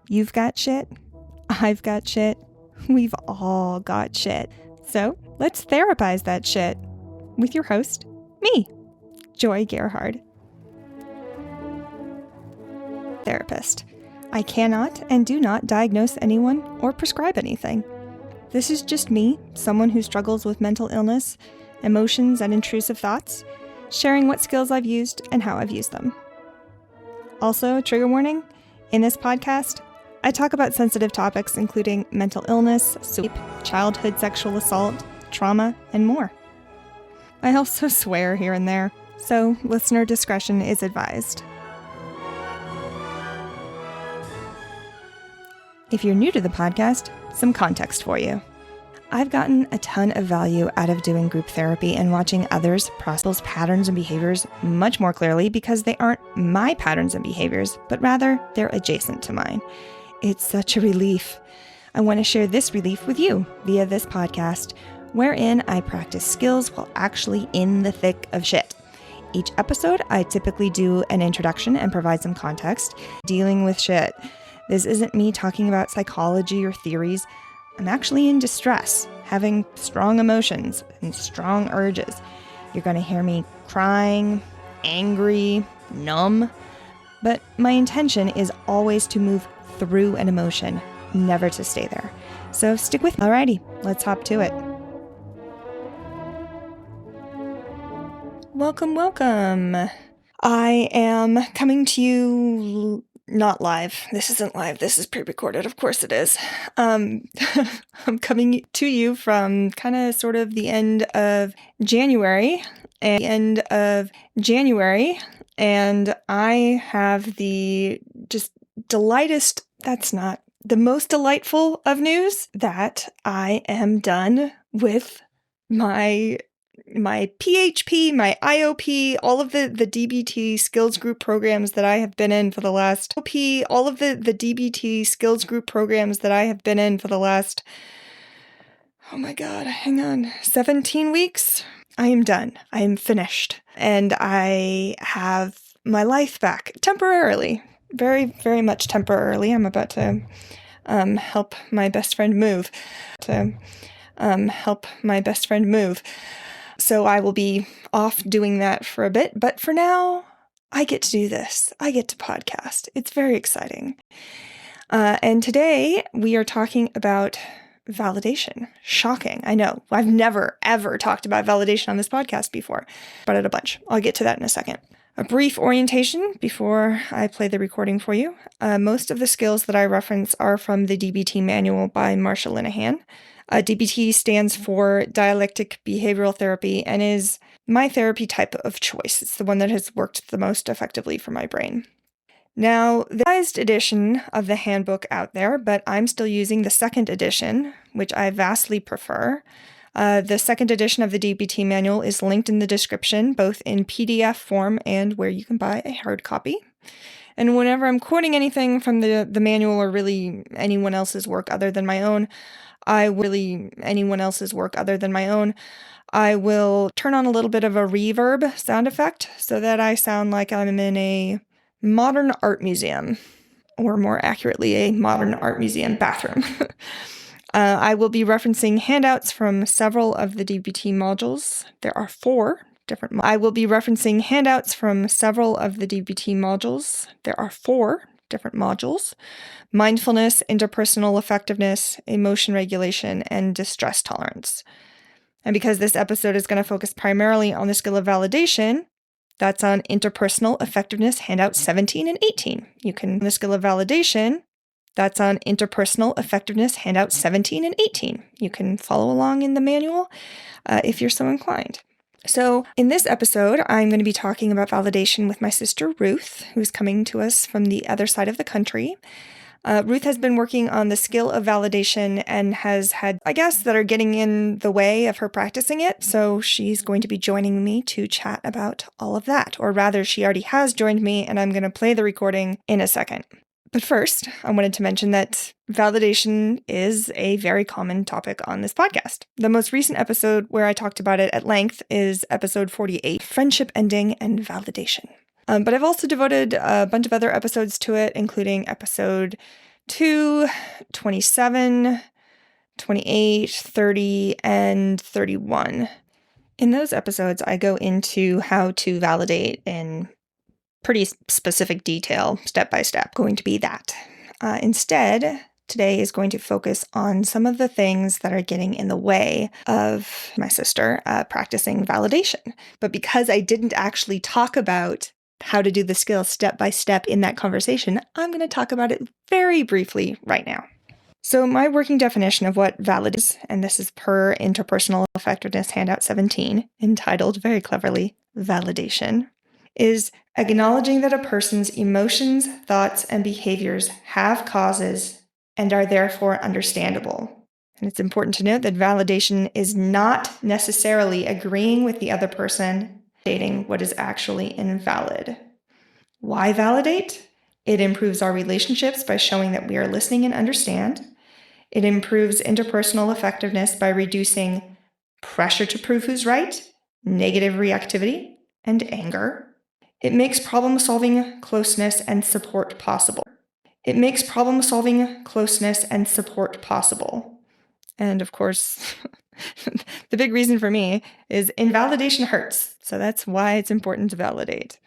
You've got shit. I've got shit. We've all got shit. So let's therapize that shit with your host, me, Joy Gerhard. Therapist. I cannot and do not diagnose anyone or prescribe anything. This is just me, someone who struggles with mental illness, emotions, and intrusive thoughts, sharing what skills I've used and how I've used them. Also, trigger warning, in this podcast, I talk about sensitive topics including mental illness, sleep, childhood sexual assault, trauma, and more. I also swear here and there, so listener discretion is advised. If you're new to the podcast, some context for you. I've gotten a ton of value out of doing group therapy and watching others process patterns and behaviors much more clearly because they aren't my patterns and behaviors, but rather they're adjacent to mine. It's such a relief. I want to share this relief with you via this podcast, wherein I practice skills while actually in the thick of shit. Each episode, I typically do an introduction and provide some context. Dealing with shit. This isn't me talking about psychology or theories. I'm actually in distress, having strong emotions and strong urges. You're going to hear me crying, angry, numb. But my intention is always to move through an emotion, never to stay there. So stick with me. Alrighty, let's hop to it. Welcome, welcome. I am coming to you not live. This isn't live. This is pre-recorded. Of course it is. I'm coming to you from kind of sort of the end of January. And I have the just that's not the most delightful of news that I am done with my PHP, my IOP, all of the DBT skills group programs that I have been in for the last DBT skills group programs that I have been in for the last, 17 weeks. I am done. I am finished. And I have my life back temporarily, very, very much temporarily. I'm about to help my best friend move. So I will be off doing that for a bit, but for now, I get to do this. I get to podcast. It's very exciting. And today we are talking about validation. Shocking. I know. I've never, ever talked about validation on this podcast before, but at a bunch. I'll get to that in a second. A brief orientation before I play the recording for you. Most of the skills that I reference are from the DBT manual by Marsha Linehan. DBT stands for Dialectic Behavioral Therapy and is my therapy type of choice. It's the one that has worked the most effectively for my brain. Now, the revised edition of the handbook out there, but I'm still using the second edition, which I vastly prefer. The second edition of the DBT manual is linked in the description, both in PDF form and where you can buy a hard copy. And whenever I'm quoting anything from the manual or really anyone else's work other than my own, I will turn on a little bit of a reverb sound effect so that I sound like I'm in a modern art museum, or more accurately, a modern art museum bathroom. I will be referencing handouts from several of the DBT modules. There are 4 different modules: mindfulness, interpersonal effectiveness, emotion regulation, and distress tolerance. And because this episode is going to focus primarily on the skill of validation, that's on interpersonal effectiveness handout 17 and 18. That's on interpersonal effectiveness handout 17 and 18. You can follow along in the manual if you're so inclined. So in this episode, I'm going to be talking about validation with my sister Ruth, who's coming to us from the other side of the country. Ruth has been working on the skill of validation and has had guests that are getting in the way of her practicing it. So she's going to be joining me to chat about all of that. Or rather, she already has joined me, and I'm going to play the recording in a second. But first, I wanted to mention that validation is a very common topic on this podcast. The most recent episode where I talked about it at length is episode 48, Friendship Ending and Validation. But I've also devoted a bunch of other episodes to it, including episode to 27, 28, 30, and 31. In those episodes, I go into how to validate in pretty specific detail, step by step, going to be that. Instead, today is going to focus on some of the things that are getting in the way of my sister practicing validation. But because I didn't actually talk about how to do the skill step by step in that conversation, I'm going to talk about it very briefly right now. So my working definition of what validate is, and this is per Interpersonal Effectiveness Handout 17, entitled very cleverly, Validation, is acknowledging that a person's emotions, thoughts, and behaviors have causes and are therefore understandable. And it's important to note that validation is not necessarily agreeing with the other person, stating what is actually invalid. Why validate? It improves our relationships by showing that we are listening and understand. It improves interpersonal effectiveness by reducing pressure to prove who's right, negative reactivity, and anger. It makes problem-solving, closeness, and support possible. It makes problem-solving, closeness, and support possible. And of course, the big reason for me is invalidation hurts. So that's why it's important to validate.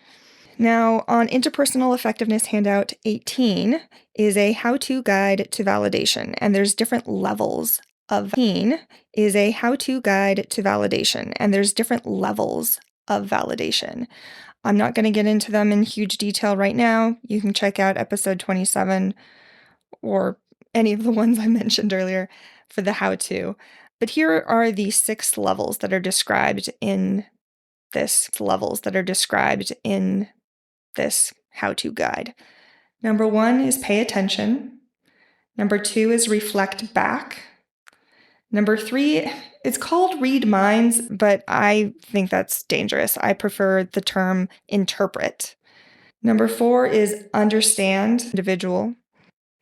Now, on Interpersonal Effectiveness Handout 18 is a how-to guide to validation, and there's different levels of is a how-to guide to validation, and there's different levels of validation. I'm not going to get into them in huge detail right now. You can check out episode 27 or any of the ones I mentioned earlier for the how-to. But here are the 6 levels that are described in this how-to guide. Number 1 is pay attention. Number 2 is reflect back. Number 3, it's called read minds, but I think that's dangerous. I prefer the term interpret. Number 4 is understand individual.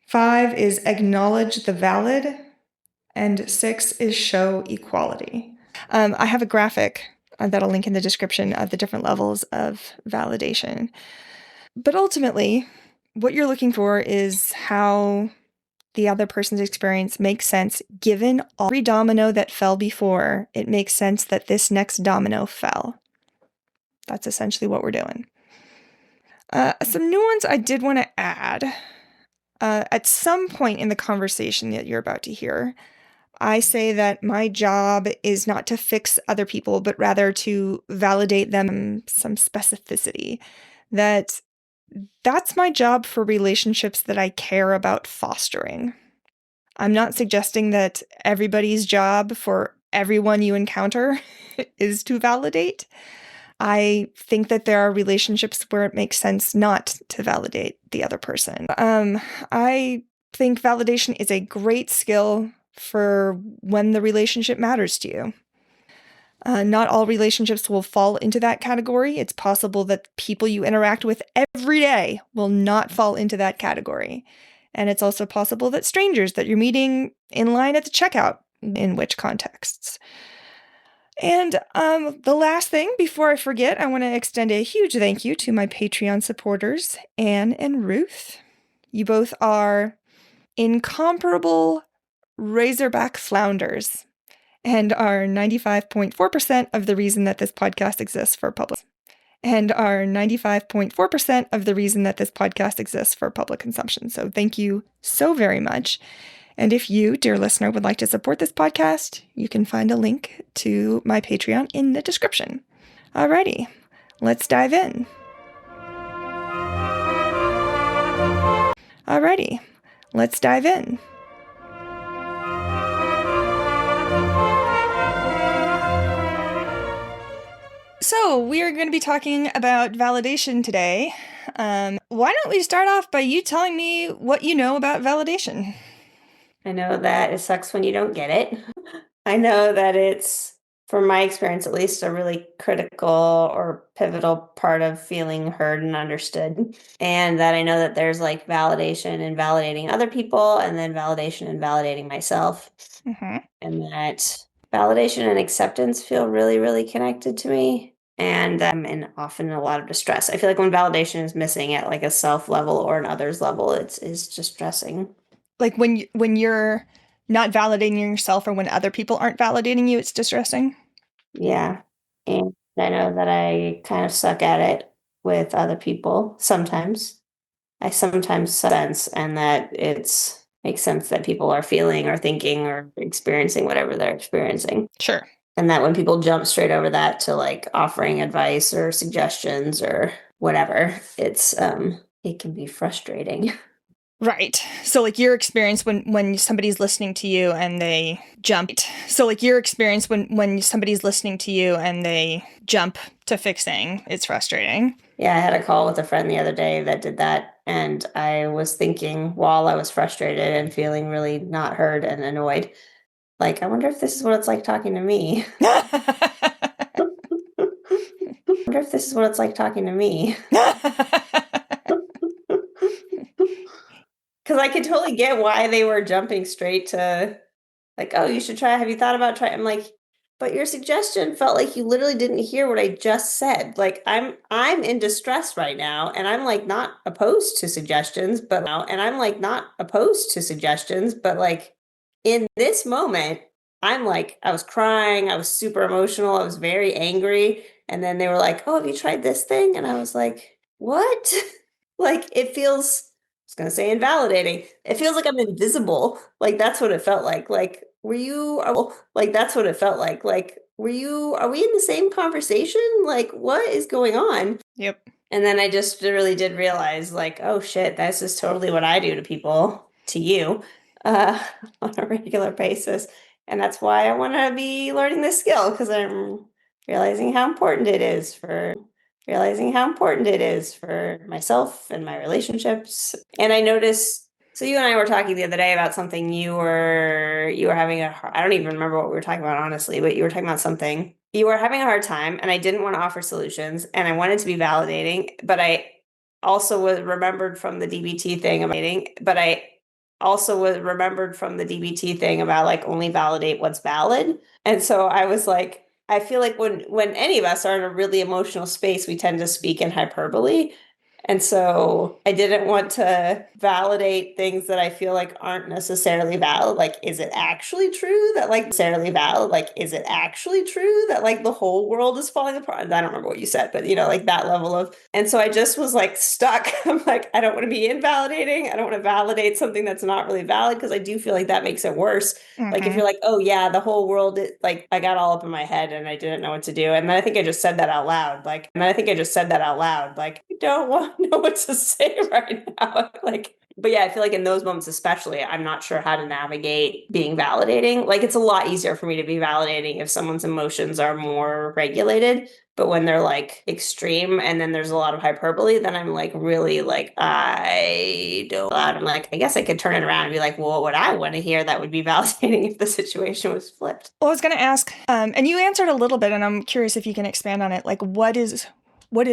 5 is acknowledge the valid. And 6 is show equality. I have a graphic that I'll link in the description of the different levels of validation. But ultimately, what you're looking for is how the other person's experience makes sense given every domino that fell before. It makes sense that this next domino fell. That's essentially what we're doing. Some nuance I did want to add. At some point in the conversation that you're about to hear, I say that my job is not to fix other people, but rather to validate them some specificity. That's my job for relationships that I care about fostering. I'm not suggesting that everybody's job for everyone you encounter is to validate. I think that there are relationships where it makes sense not to validate the other person. I think validation is a great skill for when the relationship matters to you. Not all relationships will fall into that category. It's possible that people you interact with every day will not fall into that category. And it's also possible that strangers that you're meeting in line at the checkout, in which contexts. And the last thing, before I forget, I want to extend a huge thank you to my Patreon supporters, Anne and Ruth. You both are incomparable Razorback flounders and are 95.4% of the reason that this podcast exists for public consumption. So thank you so very much. And if you, dear listener, would like to support this podcast, you can find a link to my Patreon in the description. Alrighty, let's dive in. So we are going to be talking about validation today. Why don't we start off by you telling me what you know about validation? I know that it sucks when you don't get it. I know that it's, from my experience at least, a really critical or pivotal part of feeling heard and understood. And that I know that there's like validation in validating other people and then validation in validating myself. Mm-hmm. And that validation and acceptance feel really, really connected to me. And I'm often in a lot of distress. I feel like when validation is missing at like a self level or an others level, it's distressing. Like when you're not validating yourself or when other people aren't validating you, it's distressing. Yeah. And I know that I kind of suck at it with other people sometimes. I sometimes sense and that it's makes sense that people are feeling or thinking or experiencing whatever they're experiencing. Sure. And that when people jump straight over that to like offering advice or suggestions or whatever, it can be frustrating. Right. So like your experience when somebody's listening to you and they jump. So like your experience when somebody's listening to you and they jump to fixing, it's frustrating. Yeah, I had a call with a friend the other day that did that, and I was thinking while I was frustrated and feeling really not heard and annoyed, like, I wonder if this is what it's like talking to me. I wonder if this is what it's like talking to me. Because I could totally get why they were jumping straight to like, oh, you should try. Have you thought about trying? I'm like, but your suggestion felt like you literally didn't hear what I just said. Like I'm in distress right now, and I'm like not opposed to suggestions, but now, and I'm like not opposed to suggestions, but like in this moment, I'm like, I was crying, I was super emotional, I was very angry. And then they were like, oh, have you tried this thing? And I was like, what? Like it feels was gonna say invalidating. It feels like I'm invisible. Like that's what it felt like. Like, were you like that's what it felt like. Like, are we in the same conversation? Like, what is going on? Yep. And then I just really did realize, like, oh shit, that's just totally what I do to people, to you, uh, on a regular basis. And that's why I want to be learning this skill because I'm realizing how important it is for myself and my relationships. And I noticed, so you and I were talking the other day about something you were having I don't even remember what we were talking about honestly, but you were talking about something. You were having a hard time and I didn't want to offer solutions and I wanted to be validating, but I also was remembered from the DBT thing about dating, but I also was remembered from the DBT thing about like only validate what's valid. And so I was like, I feel like when any of us are in a really emotional space, we tend to speak in hyperbole. And so I didn't want to validate things that I feel like aren't necessarily valid. Like, is it actually true that like necessarily valid? Like, is it actually true that like the whole world is falling apart? I don't remember what you said, but you know, like that level of, and so I just was like stuck. I'm like, I don't want to be invalidating. I don't want to validate something that's not really valid because I do feel like that makes it worse. Like if Mm-hmm. you're like, oh yeah, the whole world, like I got all up in my head and I didn't know what to do. And then I think I just said that out loud. Like, I don't want to know what to say right now. Like, but yeah, I feel like in those moments, especially, I'm not sure how to navigate being validating. Like it's a lot easier for me to be validating if someone's emotions are more regulated. But when they're like extreme and then there's a lot of hyperbole, then I'm like really like I don't I'm like, I guess I could turn it around and be like, well, what would I want to hear that would be validating if the situation was flipped? Well, I was going to ask, and you answered a little bit, and I'm curious if you can expand on it. Like, what is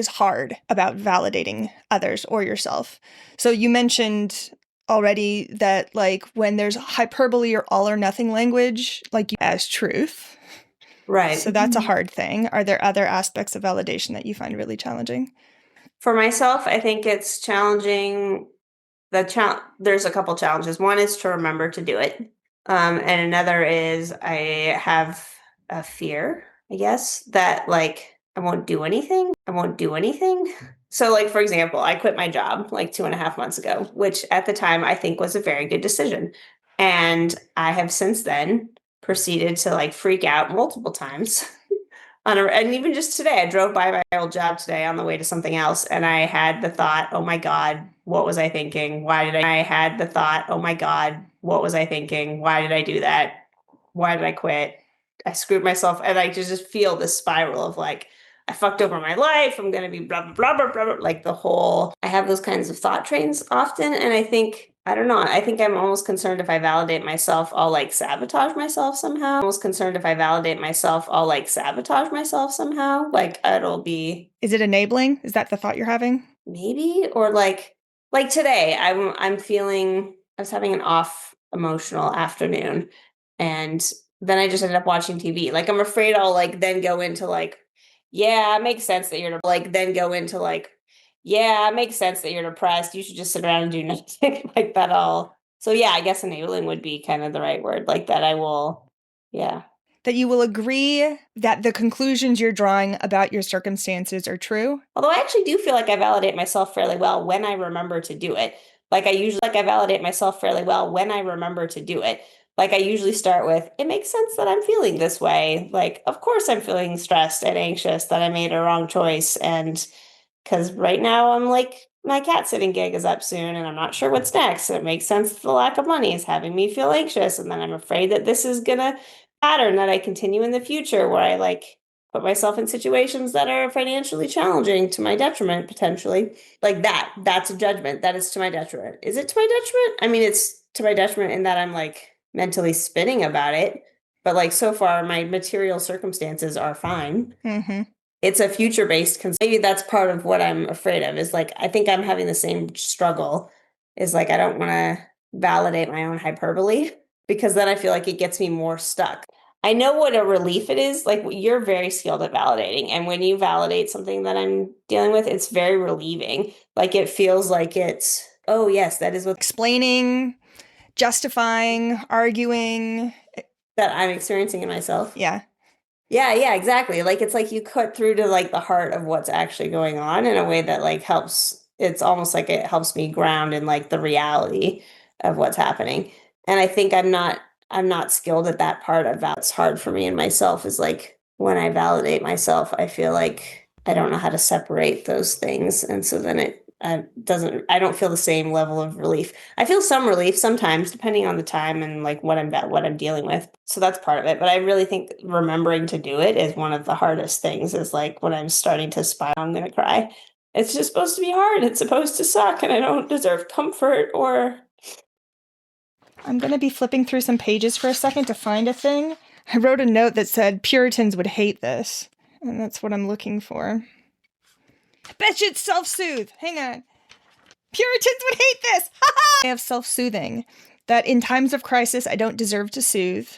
hard about validating others or yourself? So you mentioned already that like when there's hyperbole or all or nothing language, like as truth. Right. So that's a hard thing. Are there other aspects of validation that you find really challenging? For myself, I think it's challenging. There's a couple challenges. One is to remember to do it. And another is I have a fear, I guess, that like I won't do anything. So, like, for example, I quit my job like 2.5 months ago, which at the time I think was a very good decision. And I have since then proceeded to like freak out multiple times and even just today, I drove by my old job today on the way to something else, and I had the thought, "Oh my God, what was I thinking? Why did I?" I had the thought, "Oh my God, what was I thinking? Why did I do that? Why did I quit? I screwed myself." And I just feel this spiral of like, I fucked over my life. I'm gonna be blah blah blah blah blah. Like the whole, I have those kinds of thought trains often, and I think I don't know. I think I'm almost concerned if I validate myself, I'll like sabotage myself somehow. Almost concerned if I validate myself, I'll like sabotage myself somehow. Like it'll be Is it enabling? Is that the thought you're having? maybe or like today I'm feeling I was having an off emotional afternoon and then I just ended up watching TV. Like I'm afraid I'll like then go into like yeah, it makes sense that you're like then go into like yeah, it makes sense that you're depressed. You should just sit around and do nothing like that all So yeah, I guess enabling would be kind of the right word, like that I will, yeah. That you will agree that the conclusions you're drawing about your circumstances are true. Although I actually do feel like I validate myself fairly well when I remember to do it. Like I validate myself fairly well when I remember to do it. Like I usually start with, it makes sense that I'm feeling this way. Like, of course I'm feeling stressed and anxious that I made a wrong choice. And because right now I'm like, my cat sitting gig is up soon and I'm not sure what's next. And it makes sense that the lack of money is having me feel anxious. And then I'm afraid that this is gonna pattern that I continue in the future where I like put myself in situations that are financially challenging to my detriment potentially. Like that's a judgment. That is to my detriment. Is it to my detriment? I mean, it's to my detriment in that I'm like mentally spinning about it. But like so far, my material circumstances are fine. Mm-hmm. It's a future based maybe that's part of what I'm afraid of is like I think I'm having the same struggle is like I don't want to validate my own hyperbole because then I feel like it gets me more stuck. I know what a relief it is. Like you're very skilled at validating. And when you validate something that I'm dealing with, it's very relieving. Like it feels like it's, oh yes, that is what Explaining, justifying, arguing. that I'm experiencing in myself. Yeah. Yeah, exactly. Like it's like you cut through to like the heart of what's actually going on in a way that like helps. It's almost like it helps me ground in like the reality of what's happening. And I think I'm not skilled at that part of that. It's hard for me and myself is like when I validate myself, I feel like I don't know how to separate those things. And so then it I don't feel the same level of relief. I feel some relief sometimes, depending on the time and like what I'm dealing with. So that's part of it. But I really think remembering to do it is one of the hardest things. Is like when I'm starting to spiral, I'm gonna cry. It's just supposed to be hard. It's supposed to suck, and I don't deserve comfort or. I'm going to be flipping through some pages for a second to find a thing. I wrote a note that said Puritans would hate this, and that's what I'm looking for. I bet you it's self-soothe. Hang on. Puritans would hate this. I have self-soothing. That in times of crisis, I don't deserve to soothe.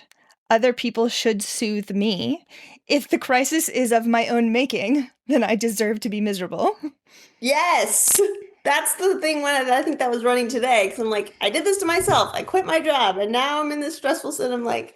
Other people should soothe me. If the crisis is of my own making, then I deserve to be miserable. Yes. That's the thing when I think that was running today because I'm like, I did this to myself. I quit my job and now I'm in this stressful sit. I'm like,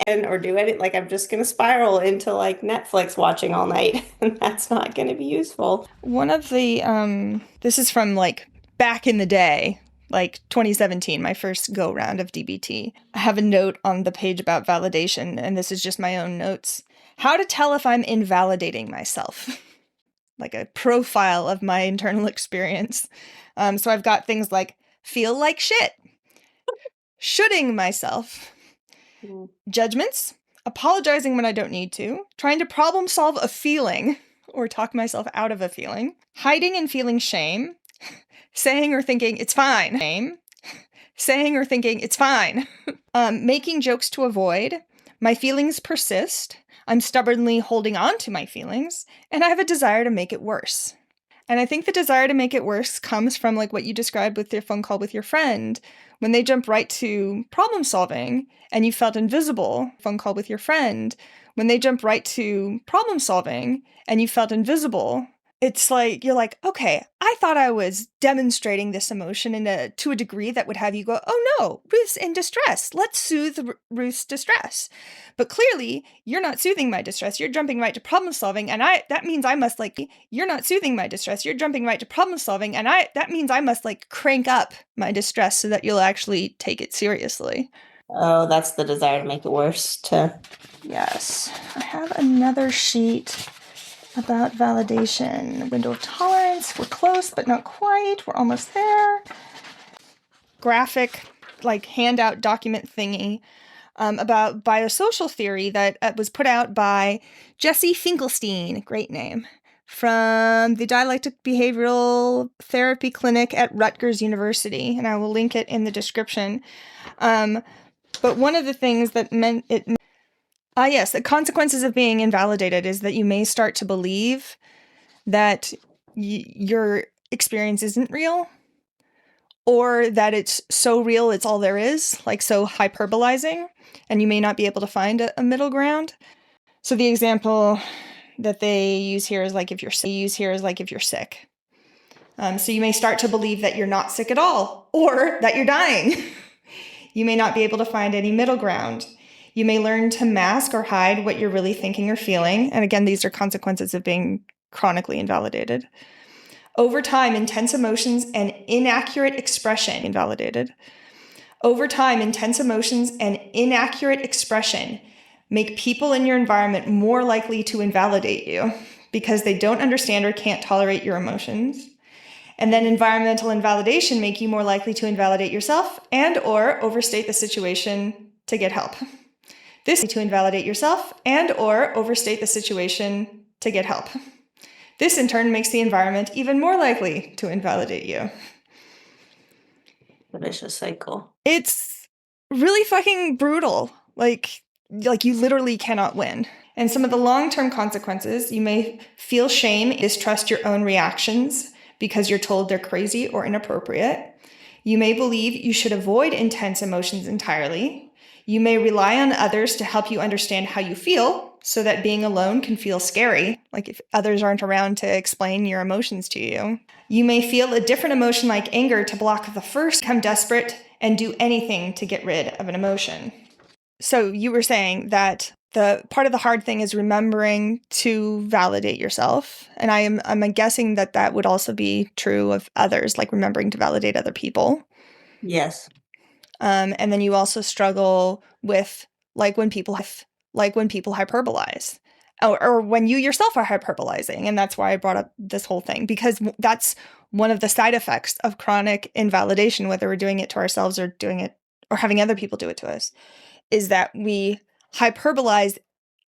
or do it like I'm just gonna spiral into like Netflix watching all night, and that's not gonna be useful. One of the this is from like back in the day, like 2017, my first go round of DBT. I have a note on the page about validation, and this is just my own notes. How to tell if I'm invalidating myself. Like a profile of my internal experience. So I've got things like feel like shit, shoulding myself, judgments, apologizing when I don't need to, trying to problem solve a feeling or talk myself out of a feeling, hiding and feeling shame, saying or thinking it's fine, shame, saying or thinking it's fine, making jokes to avoid, my feelings persist, I'm stubbornly holding on to my feelings, and I have a desire to make it worse. And I think the desire to make it worse comes from like what you described with your phone call with your friend, when they jump right to problem solving and you felt invisible, phone call with your friend, when they jump right to problem solving and you felt invisible. It's like, you're like, okay, I thought I was demonstrating this emotion to a degree that would have you go, oh no, Ruth's in distress. Let's soothe Ruth's distress. But clearly, you're not soothing my distress. You're jumping right to problem solving. And that means I must you're not soothing my distress. You're jumping right to problem solving. And that means I must crank up my distress so that you'll actually take it seriously. Oh, that's the desire to make it worse Yes. I have another sheet about validation. Window of tolerance. We're close, but not quite. We're almost there. Graphic, handout document thingy about biosocial theory that was put out by Jesse Finkelstein, great name, from the Dialectic Behavioral Therapy Clinic at Rutgers University, and I will link it in the description. But one of the things that yes, the consequences of being invalidated is that you may start to believe that your experience isn't real, or that it's so real it's all there is, so hyperbolizing, and you may not be able to find a middle ground. So the example that they use here is if you're sick. So you may start to believe that you're not sick at all or that you're dying. You may not be able to find any middle ground. You may learn to mask or hide what you're really thinking or feeling. And again, these are consequences of being chronically invalidated. Over time, intense emotions and inaccurate expression invalidated. Over time, intense emotions and inaccurate expression make people in your environment more likely to invalidate you because they don't understand or can't tolerate your emotions. And then environmental invalidation make you more likely to invalidate yourself and or overstate the situation to get help. This to invalidate yourself and or overstate the situation to get help. This in turn makes the environment even more likely to invalidate you. The vicious cycle. It's really fucking brutal. Like you literally cannot win. And some of the long-term consequences, you may feel shame, distrust your own reactions because you're told they're crazy or inappropriate. You may believe you should avoid intense emotions entirely. You may rely on others to help you understand how you feel so that being alone can feel scary, like if others aren't around to explain your emotions to you. You may feel a different emotion like anger to block the first, become desperate, and do anything to get rid of an emotion. So you were saying that the part of the hard thing is remembering to validate yourself. And I'm guessing that that would also be true of others, like remembering to validate other people. Yes. And then you also struggle with when people hyperbolize or when you yourself are hyperbolizing. And that's why I brought up this whole thing, because that's one of the side effects of chronic invalidation, whether we're doing it to ourselves or doing it or having other people do it to us, is that we hyperbolize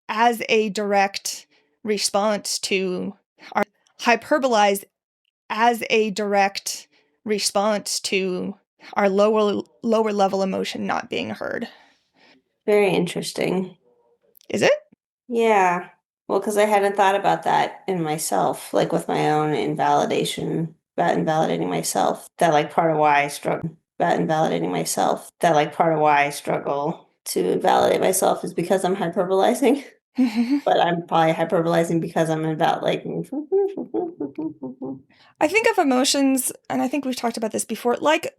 as a direct response to our lower level emotion not being heard. Very interesting. Is it? Yeah. Well, because I hadn't thought about that in myself, like with my own invalidation, about invalidating myself. That like part of why I struggle about invalidating myself. That like part of why I struggle to invalidate myself is because I'm hyperbolizing. But I'm probably hyperbolizing because I'm about like. I think of emotions, and I think we've talked about this before, like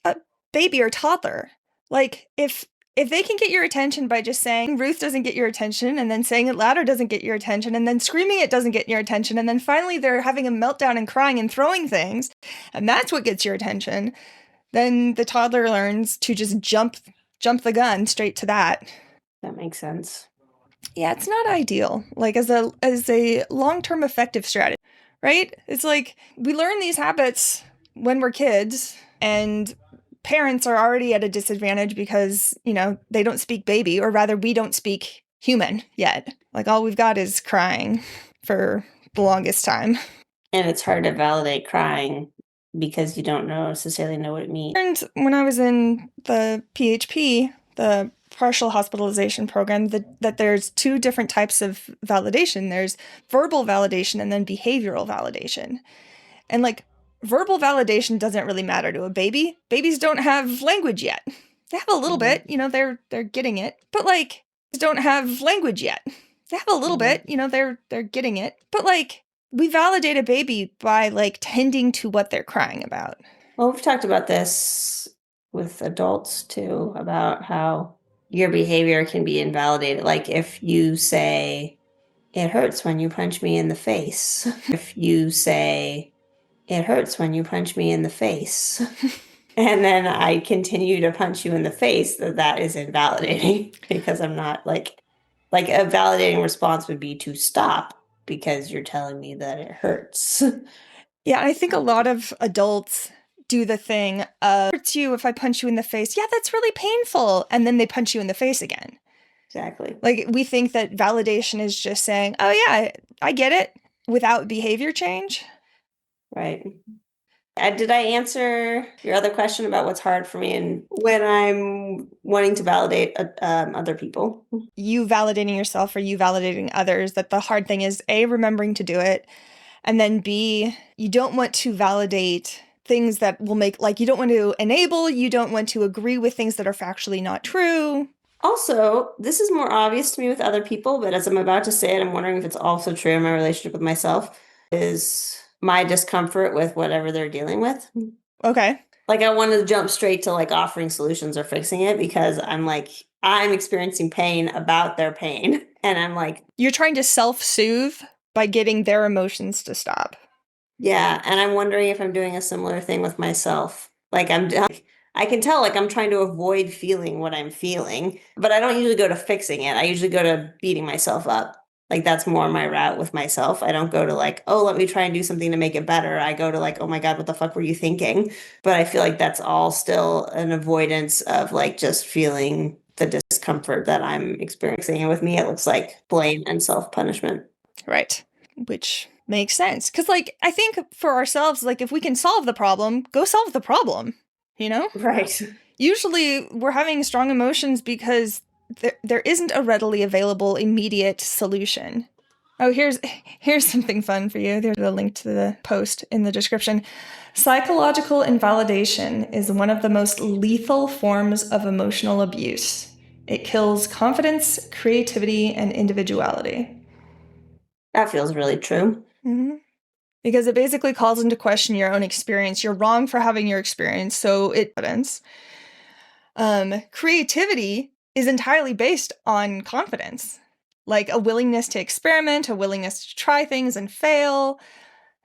a baby or toddler. Like if they can get your attention by just saying Ruth doesn't get your attention, and then saying it louder doesn't get your attention, and then screaming it doesn't get your attention, and then finally they're having a meltdown and crying and throwing things, and that's what gets your attention, then the toddler learns to just jump the gun straight to that. That makes sense. Yeah, it's not ideal. Like as a long-term effective strategy, right? It's like we learn these habits when we're kids, and parents are already at a disadvantage because, they don't speak baby, or rather we don't speak human yet. Like all we've got is crying for the longest time. And it's hard to validate crying because you don't necessarily know what it means. I learned when I was in the PHP, the partial hospitalization program, that there's two different types of validation. There's verbal validation and then behavioral validation. And verbal validation doesn't really matter to a baby. Babies don't have language yet. They have a little bit, they're getting it. But don't have language yet. They have a little bit, they're getting it. But we validate a baby by tending to what they're crying about. Well, we've talked about this with adults too, about how your behavior can be invalidated. Like if you say, it hurts when you punch me in the face. If you say, it hurts when you punch me in the face. And then I continue to punch you in the face, that is invalidating because I'm not like a validating response would be to stop because you're telling me that it hurts. Yeah, I think a lot of adults do the thing of, it hurts you if I punch you in the face. Yeah, that's really painful. And then they punch you in the face again. Exactly. We think that validation is just saying, oh yeah, I get it, without behavior change. Right. Did I answer your other question about what's hard for me and when I'm wanting to validate other people? You validating yourself or you validating others, that the hard thing is A, remembering to do it, and then B, you don't want to validate things that will make, you don't want to enable, you don't want to agree with things that are factually not true. Also, this is more obvious to me with other people, but as I'm about to say it, I'm wondering if it's also true in my relationship with myself, is my discomfort with whatever they're dealing with. Okay. Like I want to jump straight to like offering solutions or fixing it because I'm experiencing pain about their pain. And I'm like, You're trying to self-soothe by getting their emotions to stop. yeah. And I'm wondering if I'm doing a similar thing with myself. I can tell like I'm trying to avoid feeling what I'm feeling, but I don't usually go to fixing it. I usually go to beating myself up. Like that's more my route with myself. I don't go to like, oh, let me try and do something to make it better. I go to like, oh my God, what the fuck were you thinking? But I feel like that's all still an avoidance of like just feeling the discomfort that I'm experiencing. And with me, it looks like blame and self-punishment. Right. Which makes sense. Because, like, I think for ourselves, like, if we can solve the problem, go solve the problem, you know? Right. Usually we're having strong emotions because there isn't a readily available immediate solution. Oh, here's something fun for you. There's a link to the post in the description. Psychological invalidation is one of the most lethal forms of emotional abuse. It kills confidence, creativity, and individuality. That feels really true. Mm-hmm. Because it basically calls into question your own experience. You're wrong for having your experience, so it evidence. Creativity is entirely based on confidence, like a willingness to experiment, a willingness to try things and fail.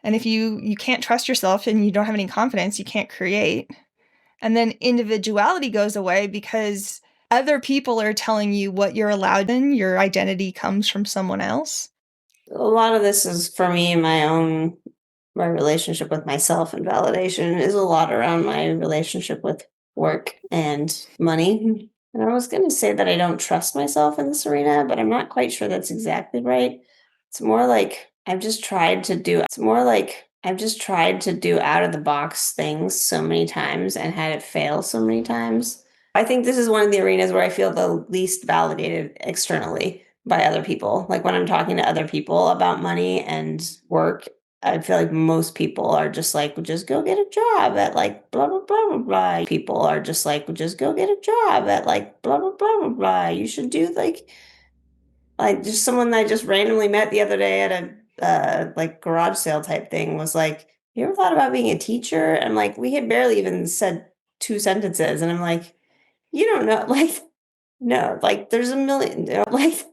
And if you can't trust yourself and you don't have any confidence, you can't create. And then individuality goes away because other people are telling you what you're allowed in. Your identity comes from someone else. A lot of this is for me, my relationship with myself and validation is a lot around my relationship with work and money. And I was going to say that I don't trust myself in this arena, but I'm not quite sure that's exactly right. It's more like I've just tried to do out of the box things so many times and had it fail so many times. I think this is one of the arenas where I feel the least validated externally by other people. Like when I'm talking to other people about money and work, I feel like most people are just like, well, just go get a job at like blah, blah, blah, blah, blah. People are just like, well, just go get a job at like blah, blah, blah, blah, blah. You should do like just someone that I just randomly met the other day at a like garage sale type thing was like, you ever thought about being a teacher? And like, we had barely even said two sentences. And I'm like, you don't know, like, no, like there's a million, like,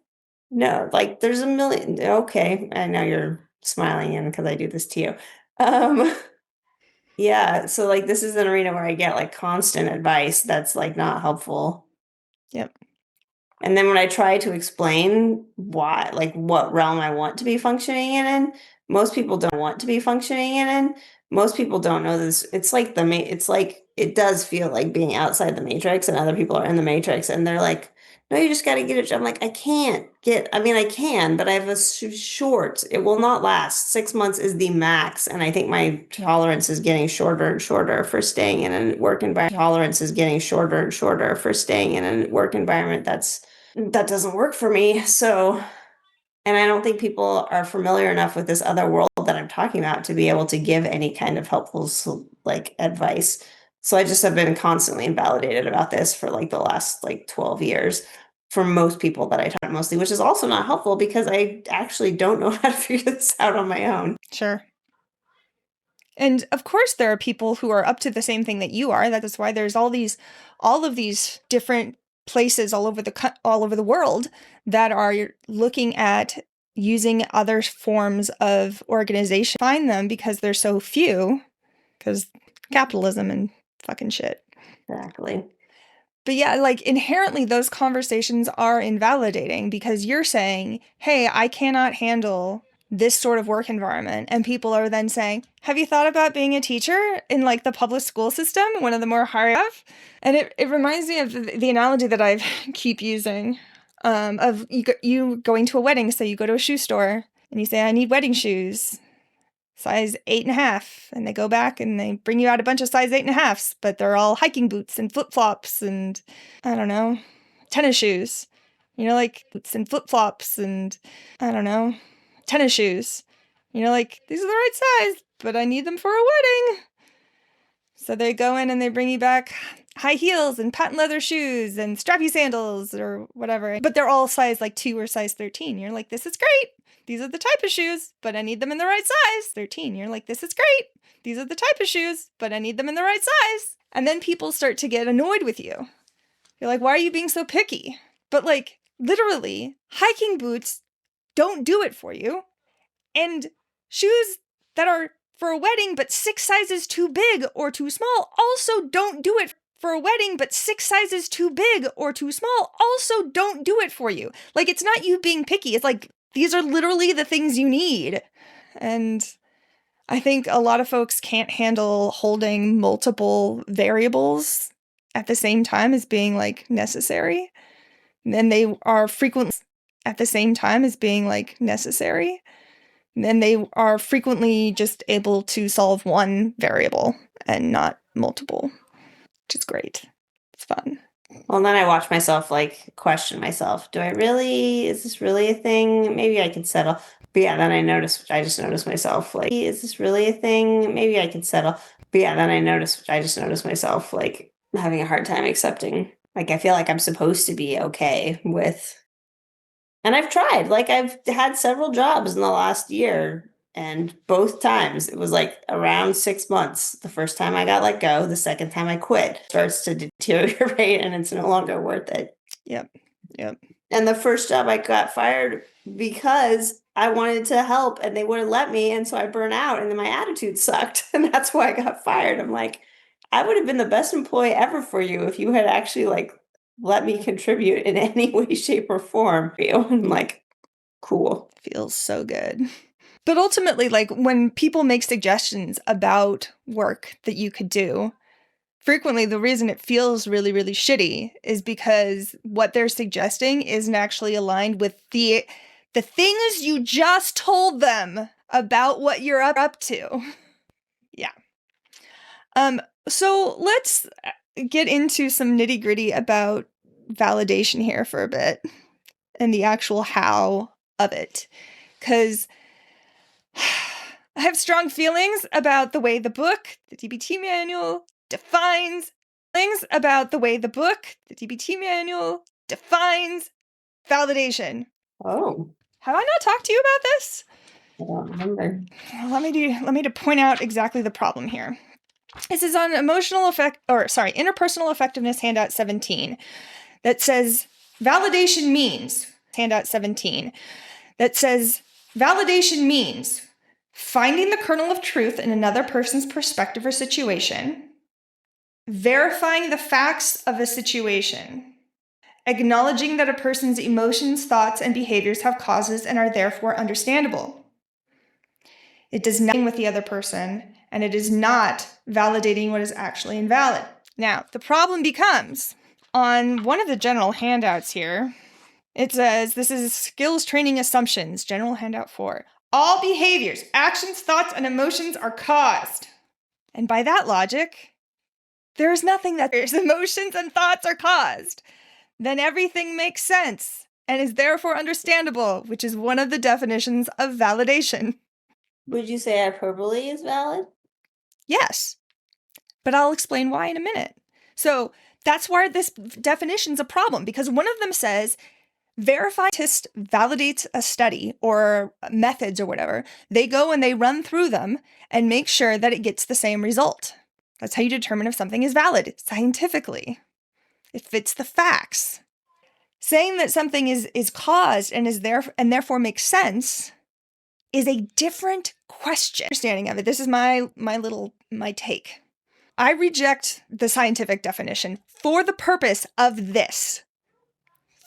no, like there's a million. Okay. I know you're smiling in because I do this to you. Um, yeah. So like this is an arena where I get like constant advice that's like not helpful. Yep. And then when I try to explain why, like what realm I want to be functioning in, most people don't want to be functioning in. Most people don't know this. It's like it's like it does feel like being outside the matrix and other people are in the matrix and they're like, no, you just got to get it. I'm like, I mean, I can, but I have a short, it will not last. 6 months is the max. And I think my tolerance is getting shorter and shorter for staying in a work environment. Tolerance is getting shorter and shorter for staying in a work environment that doesn't work for me. So, and I don't think people are familiar enough with this other world that I'm talking about to be able to give any kind of helpful like advice. So I just have been constantly invalidated about this for like the last like 12 years from most people that I talk to mostly, which is also not helpful because I actually don't know how to figure this out on my own. Sure. And of course there are people who are up to the same thing that you are. That is why there's all of these different places all over the world that are looking at using other forms of organization. Find them because they're so few, because capitalism and fucking shit. Exactly. But yeah, like inherently those conversations are invalidating because you're saying, hey, I cannot handle this sort of work environment. And people are then saying, have you thought about being a teacher in like the public school system, one of the more high up? And it reminds me of the analogy that I keep using of you going to a wedding. So you go to a shoe store and you say, I need wedding shoes. Size 8.5, and they go back and they bring you out a bunch of size 8.5s, but they're all hiking boots and flip-flops and, I don't know, tennis shoes. You know, like boots and flip-flops and, I don't know, tennis shoes. You know, like, these are the right size, but I need them for a wedding. So they go in and they bring you back high heels and patent leather shoes and strappy sandals or whatever. But they're all size like 2 or size 13. You're like, this is great. These are the type of shoes, but I need them in the right size. 13, you're like, this is great. These are the type of shoes, but I need them in the right size. And then people start to get annoyed with you. You're like, why are you being so picky? But like, literally, hiking boots don't do it for you. And shoes that are for a wedding but 6 sizes too big or too small also don't do it for a wedding, but 6 sizes too big or too small also don't do it for you. Like, it's not you being picky. It's like, these are literally the things you need. And I think a lot of folks can't handle holding multiple variables at the same time as being like necessary. And they are frequently at the same time as being like necessary. And they are frequently just able to solve one variable and not multiple, which is great. It's fun. Well, then I watch myself like question myself. Is this really a thing? Maybe I could settle. But yeah, then I just noticed myself like, is this really a thing? Maybe I could settle. But yeah, then I just noticed myself like having a hard time accepting. Like, I feel like I'm supposed to be okay with. And I've tried, like, I've had several jobs in the last year, and both times it was like around 6 months. The first time I got let go, the second time I quit. It starts to deteriorate and it's no longer worth it. Yep. And the first job I got fired because I wanted to help and they wouldn't let me. And so I burned out and then my attitude sucked. And that's why I got fired. I'm like, I would have been the best employee ever for you if you had actually like let me contribute in any way, shape, or form. I'm like, cool. Feels so good. But ultimately, like, when people make suggestions about work that you could do, frequently the reason it feels really, really shitty is because what they're suggesting isn't actually aligned with the things you just told them about what you're up to. Yeah. So let's get into some nitty-gritty about validation here for a bit and the actual how of it. Because I have strong feelings about the way the book, the DBT manual, defines validation. Oh, Have I not talked to you about this? I don't remember. Let me point out exactly the problem here. This is on interpersonal effectiveness handout 17 that says validation means finding the kernel of truth in another person's perspective or situation, verifying the facts of a situation, acknowledging that a person's emotions, thoughts, and behaviors have causes and are therefore understandable. It does nothing with the other person, and it is not validating what is actually invalid. Now, the problem becomes, on one of the general handouts here, it says, this is skills training assumptions, general handout 4. All behaviors, actions, thoughts, and emotions are caused. And by that logic, there is nothing that there's emotions and thoughts are caused. Then everything makes sense and is therefore understandable, which is one of the definitions of validation. Would you say hyperbole is valid? Yes, but I'll explain why in a minute. So that's why this definition's a problem, because one of them says, test validates a study or methods or whatever. They go and they run through them and make sure that it gets the same result. That's how you determine if something is valid scientifically. It fits the facts. Saying that something is caused and is there and therefore makes sense is a different question. Understanding of it. This is my take. I reject the scientific definition for the purpose of this.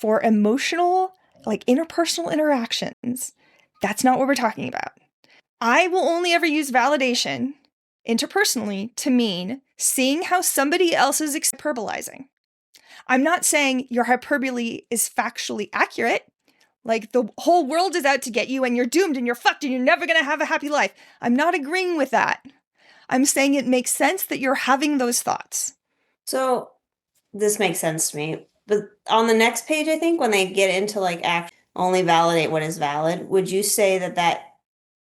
For emotional, like interpersonal interactions, that's not what we're talking about. I will only ever use validation interpersonally to mean seeing how somebody else is hyperbolizing. I'm not saying your hyperbole is factually accurate, like the whole world is out to get you and you're doomed and you're fucked and you're never going to have a happy life. I'm not agreeing with that. I'm saying it makes sense that you're having those thoughts. So this makes sense to me. But on the next page, I think when they get into like only validate what is valid, would you say that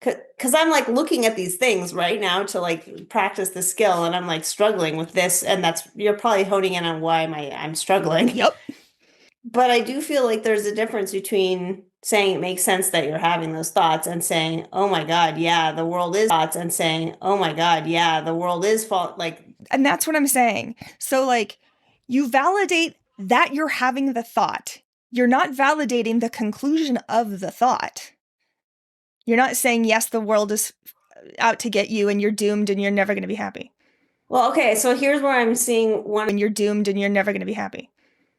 because I'm like looking at these things right now to like practice the skill and I'm like struggling with this, and you're probably honing in on why I'm struggling. Yep. But I do feel like there's a difference between saying it makes sense that you're having those thoughts and saying, oh my God, yeah, the world is thoughts, and saying, oh my God, yeah, the world is fault. Like, and that's what I'm saying. So like, you validate that you're having the thought. You're not validating the conclusion of the thought. You're not saying, yes, the world is out to get you and you're doomed and you're never going to be happy. well, okay, so here's where I'm seeing one. And you're doomed and you're never going to be happy.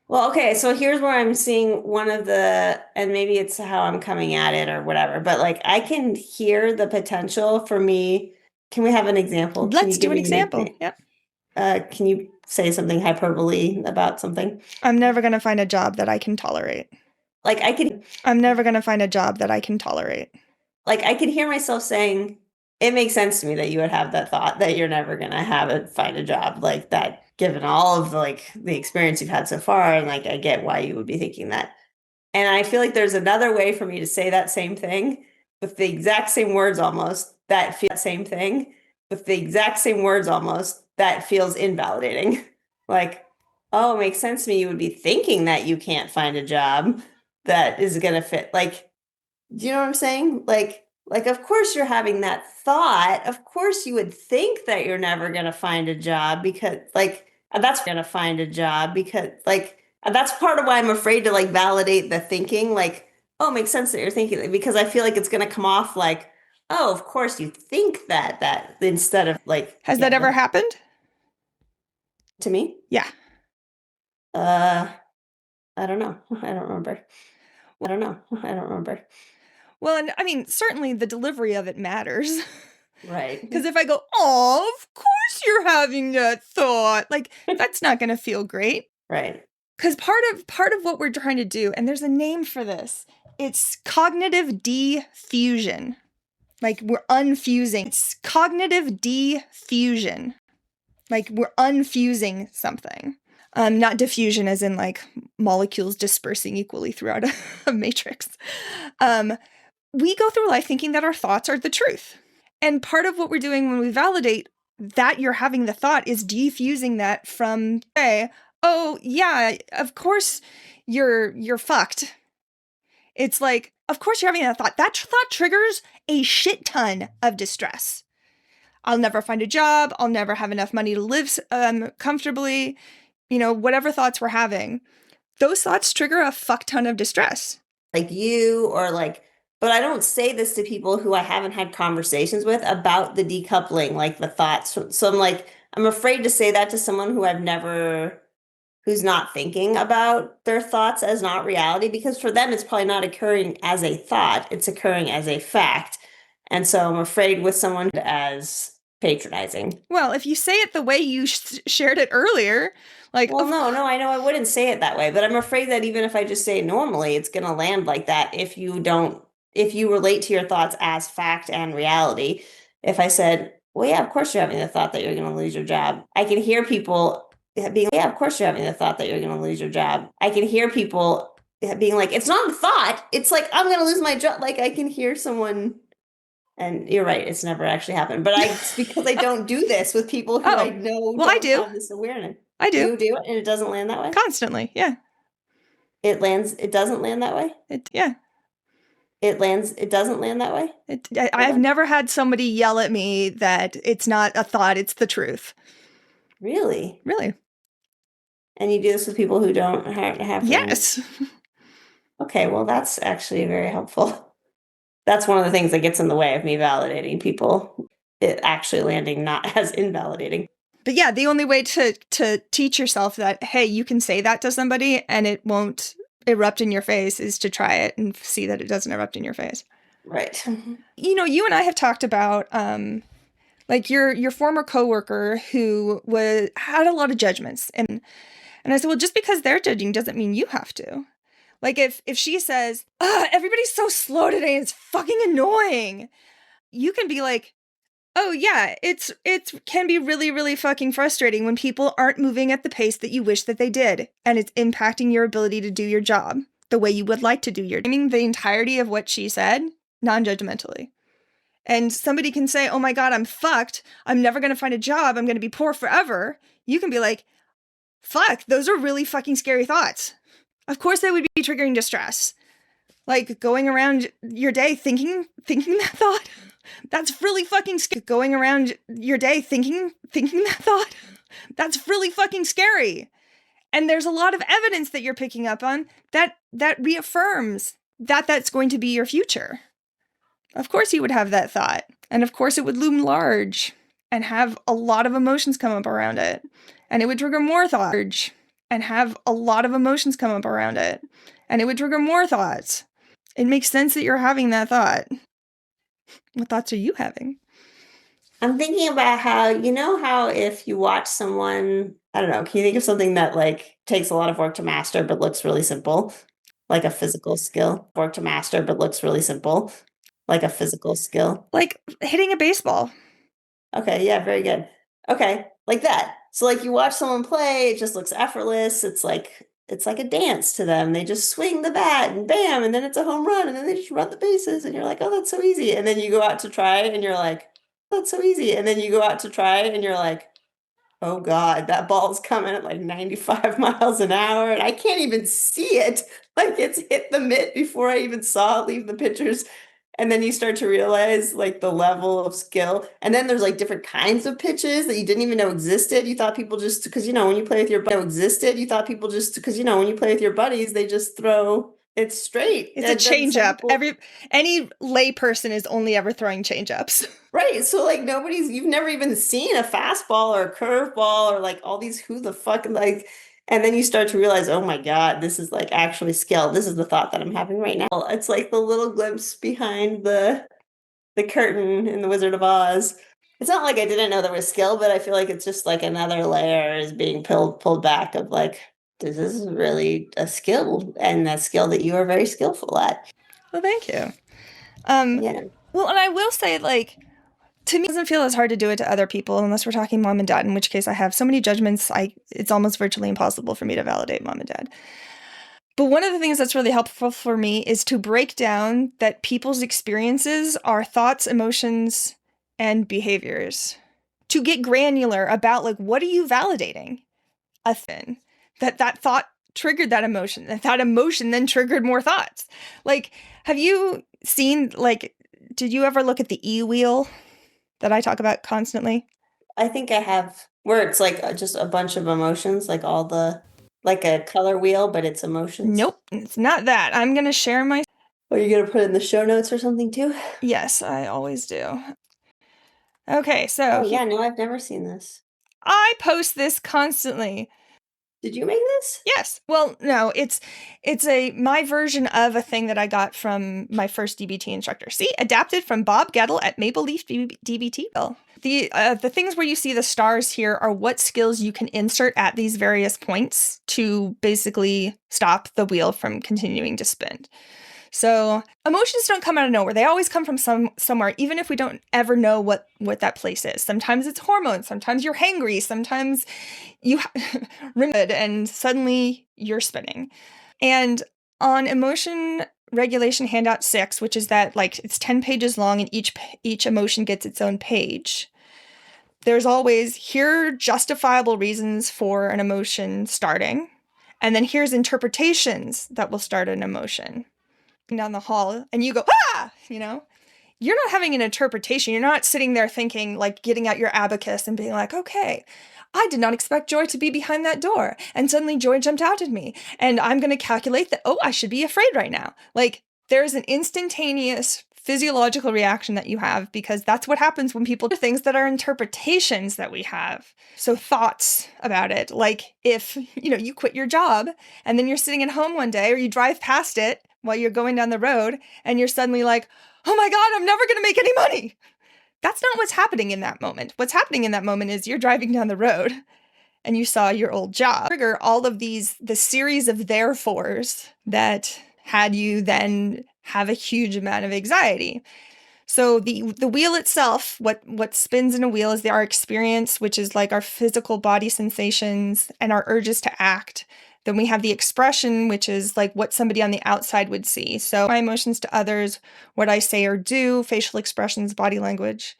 Well, okay, so here's where I'm seeing one of the, and maybe it's how I'm coming at it or whatever, but like I can hear the potential for me. Can we have an example? Can Let's you do give an me example. Yep. Can you say something hyperbole about something? I'm never going to find a job that I can tolerate. Like I'm never going to find a job that I can tolerate. Like I can hear myself saying, it makes sense to me that you would have that thought that you're never gonna find a job like that, given all of the experience you've had so far, and like I get why you would be thinking that. And I feel like there's another way for me to say that same thing with the exact same words almost that feel that same thing with the exact same words almost that feels invalidating. Like, oh, it makes sense to me you would be thinking that you can't find a job that is gonna fit. Like, do you know what I'm saying? Like, of course you're having that thought. Of course you would think that you're never going to find a job because like that's going to find a job because like that's part of why I'm afraid to like validate the thinking. Like, oh, it makes sense that you're thinking because I feel like it's going to come off like, oh, of course you think that instead of like. Has that ever happened? To me? Yeah. I don't know. I don't remember. I don't know. I don't remember. Well, and I mean, certainly the delivery of it matters. Right. Because if I go, oh, of course you're having that thought, like that's not going to feel great. Right. Because part of what we're trying to do, and there's a name for this, it's cognitive diffusion. Like we're unfusing. It's cognitive diffusion. Like we're unfusing something. Not diffusion as in like molecules dispersing equally throughout a matrix. We go through life thinking that our thoughts are the truth. And part of what we're doing when we validate that you're having the thought is defusing that from, hey, oh yeah, of course you're fucked. It's like, of course you're having that thought. That thought triggers a shit ton of distress. I'll never find a job. I'll never have enough money to live comfortably. You know, whatever thoughts we're having, those thoughts trigger a fuck ton of distress. Like you or like, but I don't say this to people who I haven't had conversations with about the decoupling, like the thoughts. So I'm like, I'm afraid to say that to someone who's not thinking about their thoughts as not reality, because for them, it's probably not occurring as a thought, it's occurring as a fact. And so I'm afraid with someone as patronizing. Well, if you say it the way you shared it earlier, like, well, no, I know I wouldn't say it that way, but I'm afraid that even if I just say it normally, it's going to land like that if you relate to your thoughts as fact and reality. If I said, well, yeah, of course you're having the thought that you're going to lose your job. I can hear people being, yeah, of course you're having the thought that you're going to lose your job. I can hear people being like, it's not a thought. It's like, I'm going to lose my job. Like I can hear someone, and you're right, it's never actually happened. But it's because I don't do this with people who I know well, I do. have this awareness. I do. You do it and it doesn't land that way? Constantly, yeah. It doesn't land that way? It doesn't land that way? I've never had somebody yell at me that it's not a thought, it's the truth. Really? Really. And you do this with people who don't have yes. Okay, well, that's actually very helpful. That's one of the things that gets in the way of me validating people. It actually landing not as invalidating. But yeah, the only way to teach yourself that, hey, you can say that to somebody and it won't erupt in your face is to try it and see that it doesn't erupt in your face. Right. You know, you and I have talked about like your former coworker who had a lot of judgments. And I said, well, just because they're judging doesn't mean you have to. Like if she says, everybody's so slow today, it's fucking annoying. You can be like, oh yeah, it can be really, really fucking frustrating when people aren't moving at the pace that you wish that they did. And it's impacting your ability to do your job the way you would like to do your job. I mean, the entirety of what she said, non-judgmentally. And somebody can say, oh my God, I'm fucked. I'm never going to find a job. I'm going to be poor forever. You can be like, fuck, those are really fucking scary thoughts. Of course they would be triggering distress. Like going around your day thinking that thought. That's really fucking scary. Going around your day thinking that thought. That's really fucking scary. And there's a lot of evidence that you're picking up on that reaffirms that that's going to be your future. Of course you would have that thought. And of course it would loom large and have a lot of emotions come up around it. And it would trigger more thoughts. And have a lot of emotions come up around it. And it would trigger more thoughts. It makes sense that you're having that thought. What thoughts are you having? I'm thinking about how, how if you watch someone, I don't know, can you think of something that like takes a lot of work to master but looks really simple? Like a physical skill. Work to master but looks really simple. Like a physical skill. Like hitting a baseball. Okay, yeah, very good. Okay, like that. So like you watch someone play, it just looks effortless. It's like a dance to them. They just swing the bat and bam, and then it's a home run, and then they just run the bases, and you're like, oh, that's so easy. And then you go out to try, and you're like, oh, that's so easy. And then you go out to try, and you're like, oh God, that ball's coming at like 95 miles an hour, and I can't even see it. Like it's hit the mitt before I even saw it leave the pitcher's. And then you start to realize like the level of skill. And then there's like different kinds of pitches that you didn't even know existed. You thought people just, because when you play with your buddies, they just throw it straight. It's a change-up. Any lay person is only ever throwing change-ups. Right. So like you've never even seen a fastball or a curveball or like all these who the fuck like, and then you start to realize, oh my God, this is like actually skill. This is the thought that I'm having right now. It's like the little glimpse behind the curtain in The Wizard of Oz. It's not like I didn't know there was skill, but I feel like it's just like another layer is being pulled back of like, this is really a skill, and a skill that you are very skillful at. Well, thank you. Yeah. Well, and I will say, like, to me, it doesn't feel as hard to do it to other people, unless we're talking mom and dad, in which case I have so many judgments, it's almost virtually impossible for me to validate mom and dad. But one of the things that's really helpful for me is to break down that people's experiences are thoughts, emotions, and behaviors. To get granular about, like, what are you validating? A thing. That thought triggered that emotion, and that emotion then triggered more thoughts. Like, have you seen, like, did you ever look at the E-wheel that I talk about constantly? I think I have, where it's like just a bunch of emotions, like like a color wheel, but it's emotions. Nope, it's not that. I'm going to share my... Are you going to put it in the show notes or something too? Yes, I always do. Okay, so... Oh, yeah, no, I've never seen this. I post this constantly. Did you make this? Yes. Well, no, it's my version of a thing that I got from my first DBT instructor. See, adapted from Bob Gettle at Maple Leaf DBT. The things where you see the stars here are what skills you can insert at these various points to basically stop the wheel from continuing to spin. So emotions don't come out of nowhere. They always come from somewhere, even if we don't ever know what that place is. Sometimes it's hormones. Sometimes you're hangry. Sometimes you and suddenly you're spinning. And on emotion regulation handout 6, which is that, like, it's 10 pages long and each emotion gets its own page. There's always, here are justifiable reasons for an emotion starting. And then here's interpretations that will start an emotion. Down the hall and you go, ah, you're not having an interpretation. You're not sitting there thinking, like, getting out your abacus and being like, okay, I did not expect Joy to be behind that door. And suddenly Joy jumped out at me. And I'm going to calculate that, oh, I should be afraid right now. Like, there's an instantaneous physiological reaction that you have, because that's what happens when people do things that are interpretations that we have. So thoughts about it, like if, you quit your job and then you're sitting at home one day, or you drive past it while you're going down the road and you're suddenly like, oh my God, I'm never going to make any money. That's not what's happening in that moment. What's happening in that moment is you're driving down the road and you saw your old job. Trigger all of the series of therefores that had you then have a huge amount of anxiety. So the wheel itself, what spins in a wheel is our experience, which is like our physical body sensations and our urges to act. Then we have the expression, which is like what somebody on the outside would see. So my emotions to others, what I say or do, facial expressions, body language.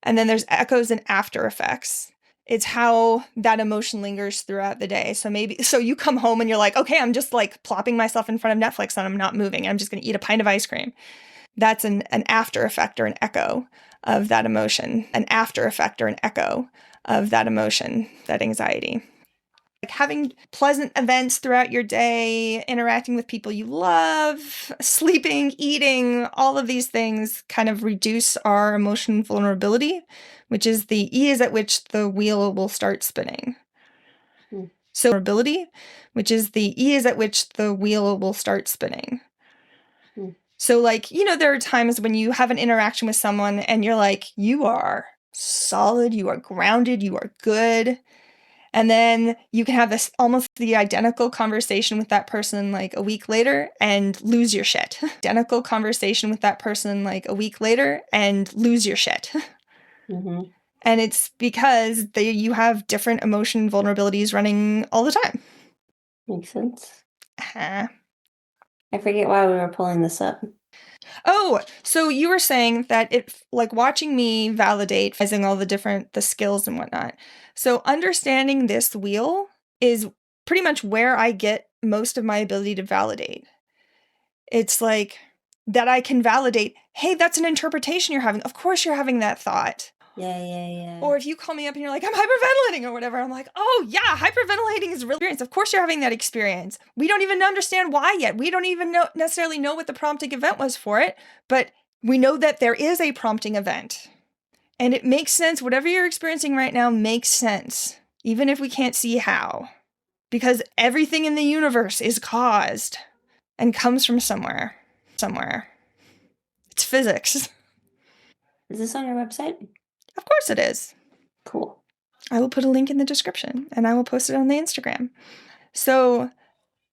And then there's echoes and after effects. It's how that emotion lingers throughout the day. So you come home and you're like, okay, I'm just like plopping myself in front of Netflix and I'm not moving. I'm just going to eat a pint of ice cream. That's an after effect or an echo of that emotion, an after effect or an echo of that emotion, that anxiety. Like having pleasant events throughout your day, interacting with people you love, sleeping, eating, all of these things kind of reduce our emotion vulnerability, which is the ease at which the wheel will start spinning. So vulnerability, which is the ease at which the wheel will start spinning. So like, there are times when you have an interaction with someone and you're like, you are solid, you are grounded, you are good. And then you can have this almost the identical conversation with that person like a week later and lose your shit. Identical conversation with that person like a week later and lose your shit. Mm-hmm. And it's because you have different emotion vulnerabilities running all the time. Makes sense. I forget why we were pulling this up. Oh, so you were saying that like watching me validate, using all the skills and whatnot. So understanding this wheel is pretty much where I get most of my ability to validate. It's like that I can validate, hey, that's an interpretation you're having. Of course you're having that thought. Yeah. Or if you call me up and you're like, I'm hyperventilating or whatever, I'm like, oh yeah, hyperventilating is a real experience. Of course you're having that experience. We don't even understand why yet. We don't even necessarily know what the prompting event was for it, but we know that there is a prompting event. And it makes sense. Whatever you're experiencing right now makes sense, even if we can't see how. Because everything in the universe is caused and comes from somewhere. It's physics. Is this on your website? Of course it is. Cool. I will put a link in the description and I will post it on the Instagram. So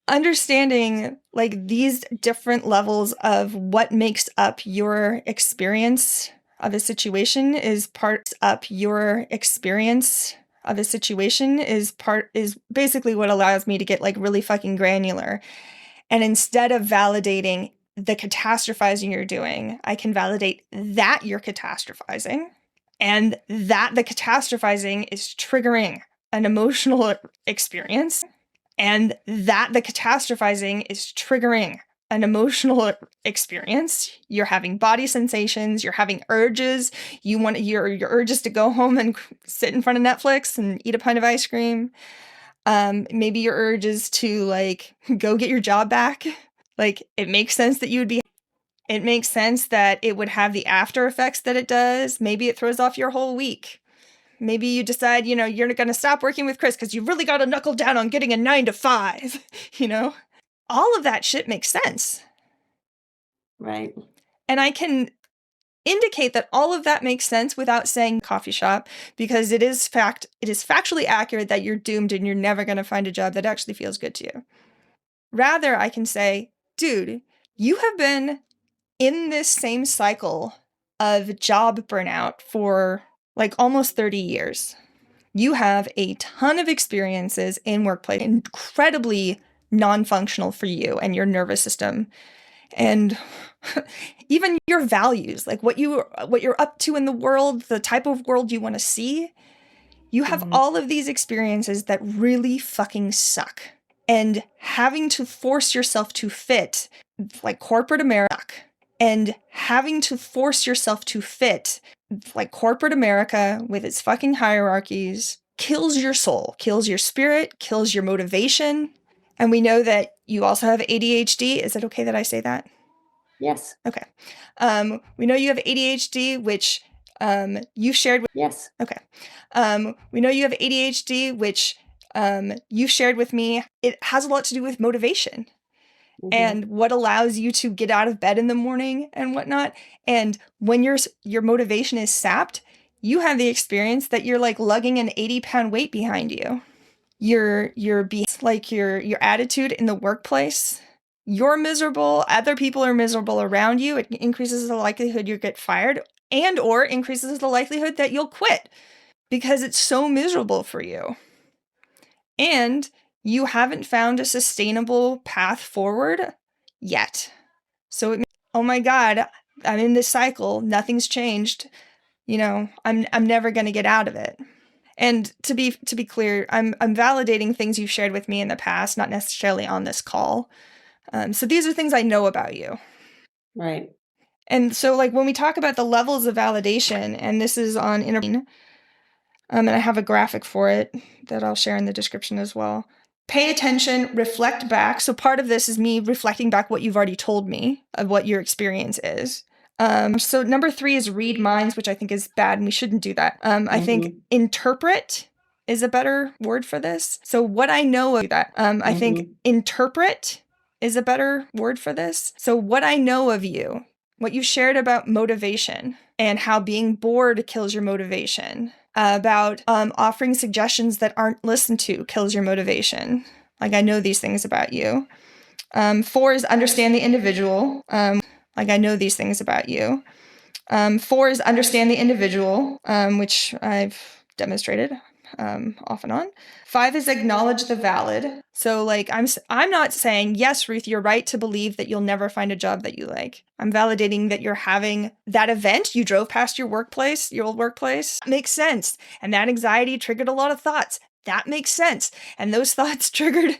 understanding like these different levels of what makes up your experience of a situation is basically what allows me to get like really fucking granular. And instead of validating the catastrophizing you're doing, I can validate that you're catastrophizing and that the catastrophizing is triggering an emotional experience and that the catastrophizing is triggering an emotional experience. You're having body sensations, you're having urges, your urges to go home and sit in front of Netflix and eat a pint of ice cream. Maybe your urge is to like go get your job back. Like it makes sense that it would have the after effects that it does. Maybe it throws off your whole week. Maybe you decide, you're going to stop working with Chris because you really got to knuckle down on getting a 9 to 5, All of that shit makes sense. Right. And I can indicate that all of that makes sense without saying coffee shop, because it is factually accurate that you're doomed and you're never going to find a job that actually feels good to you. Rather, I can say, dude, you have been in this same cycle of job burnout for like almost 30 years. You have a ton of experiences in workplace, incredibly non-functional for you and your nervous system. And even your values, like what you're up to in the world, the type of world you want to see. You have all of these experiences that really fucking suck. And having to force yourself to fit like corporate America with its fucking hierarchies kills your soul, kills your spirit, kills your motivation. And we know that you also have ADHD. Is it okay that I say that? Yes. Okay. We know you have ADHD, which you shared with... Yes. Okay. We know you have ADHD, which you shared with me. It has a lot to do with motivation. And what allows you to get out of bed in the morning and whatnot. And when your motivation is sapped, you have the experience that you're like lugging an 80-pound weight behind you. Your attitude in the workplace, you're miserable, other people are miserable around you. It increases the likelihood you'll get fired and or increases the likelihood that you'll quit because it's so miserable for you. And you haven't found a sustainable path forward yet. So oh my God, I'm in this cycle. Nothing's changed. I'm never going to get out of it. And to be clear, I'm validating things you've shared with me in the past, not necessarily on this call. So these are things I know about you. Right. And so, like, when we talk about the levels of validation, and this is on and I have a graphic for it that I'll share in the description as well. Pay attention, reflect back. So part of this is me reflecting back what you've already told me of what your experience is. So number 3 is read minds, which I think is bad, and we shouldn't do that. I think interpret is a better word for this. So what I know of that, I think interpret is a better word for this. So what I know of you, what you shared about motivation and how being bored kills your motivation, about offering suggestions that aren't listened to kills your motivation. Like, I know these things about you. 4 is understand the individual. Like, I know these things about you. 4 is understand the individual, which I've demonstrated off and on. 5 is acknowledge the valid. So, like, I'm not saying, yes, Ruth, you're right to believe that you'll never find a job that you like. I'm validating that you're having that event. You drove past your workplace, your old workplace. Makes sense. And that anxiety triggered a lot of thoughts. That makes sense. And those thoughts triggered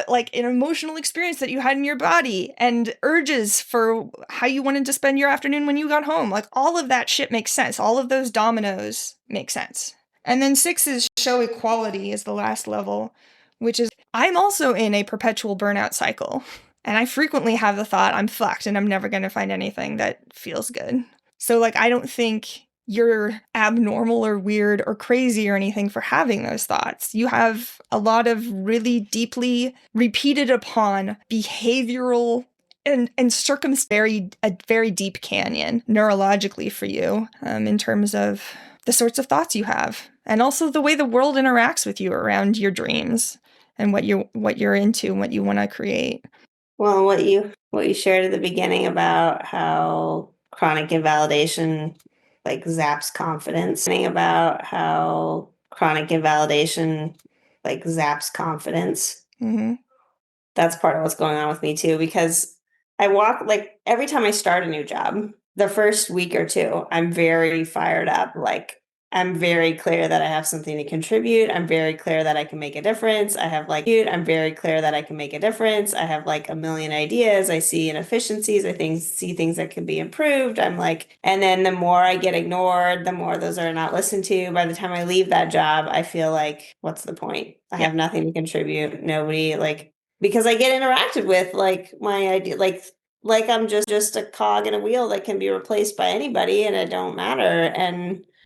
like an emotional experience that you had in your body and urges for how you wanted to spend your afternoon when you got home. Like, all of that shit makes sense. All of those dominoes make sense. And then 6 is show equality is the last level, which is I'm also in a perpetual burnout cycle. And I frequently have the thought I'm fucked and I'm never going to find anything that feels good. So, like, I don't think you're abnormal or weird or crazy or anything for having those thoughts. You have a lot of really deeply repeated upon behavioral and a very deep canyon neurologically for you, in terms of the sorts of thoughts you have, and also the way the world interacts with you around your dreams and what you're into and what you want to create. Well, what you shared at the beginning about how chronic invalidation like zaps confidence, about how chronic invalidation like zaps confidence. Mm-hmm. That's part of what's going on with me too, because I walk like every time I start a new job, the first week or two, I'm very fired up. Like, I'm very clear that I have something to contribute. I'm very clear that I can make a difference. I'm very clear that I can make a difference. I have like a million ideas. I see inefficiencies. See things that could be improved. I'm like, and then the more I get ignored, the more those are not listened to. By the time I leave that job, I feel like, what's the point? I have nothing to contribute. Nobody, like, because I get interacted with like my idea, like I'm just a cog in a wheel that can be replaced by anybody and it don't matter.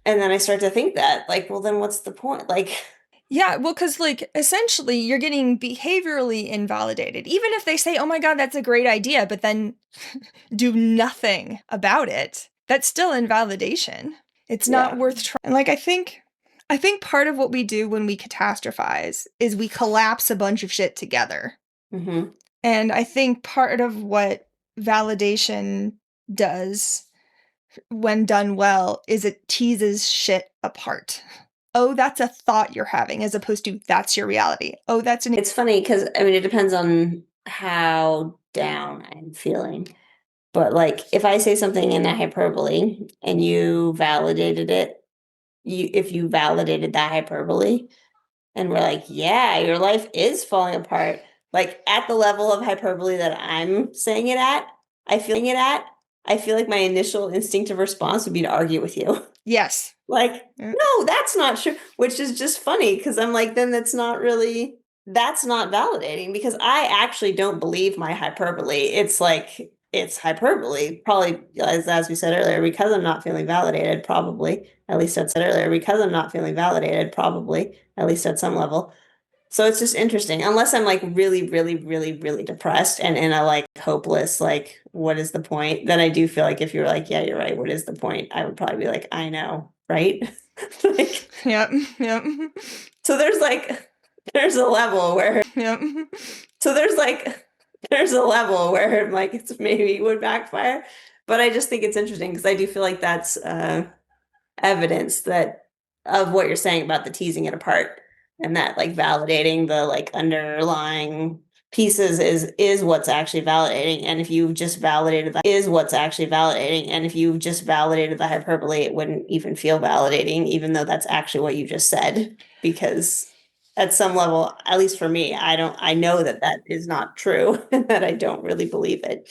And then I start to think that, like, well, then what's the point? Like, yeah, well, because, like, essentially you're getting behaviorally invalidated. Even if they say, oh my God, that's a great idea, but then do nothing about it, that's still invalidation. It's not worth trying. And, like, I think part of what we do when we catastrophize is we collapse a bunch of shit together. Mm-hmm. And I think part of what validation does when done well is it teases shit apart. Oh, that's a thought you're having, as opposed to that's your reality. Oh, it's funny because I mean, it depends on how down I'm feeling. But like, if I say something in a hyperbole and you validated it, if you validated that hyperbole and we're like, yeah, your life is falling apart, like at the level of hyperbole that I'm saying it at, I feel like my initial instinctive response would be to argue with you. Yes. Like, no, that's not true, which is just funny because I'm like, then that's not validating because I actually don't believe my hyperbole. It's like, it's hyperbole, probably, as we said earlier, because I'm not feeling validated, probably, at least at some level. So it's just interesting, unless I'm like really, really, really, really depressed and in a like hopeless, like, what is the point? Then I do feel like if you're like, yeah, you're right, what is the point? I would probably be like, I know, right? Like, yep. So there's a level where, like it's maybe would backfire, but I just think it's interesting because I do feel like that's evidence that of what you're saying about the teasing it apart and that like validating the like underlying pieces is what's actually validating. And if you just validated that is what's actually validating. And if you just validated the hyperbole, it wouldn't even feel validating, even though that's actually what you just said. Because at some level, at least for me, I know that that is not true and that I don't really believe it.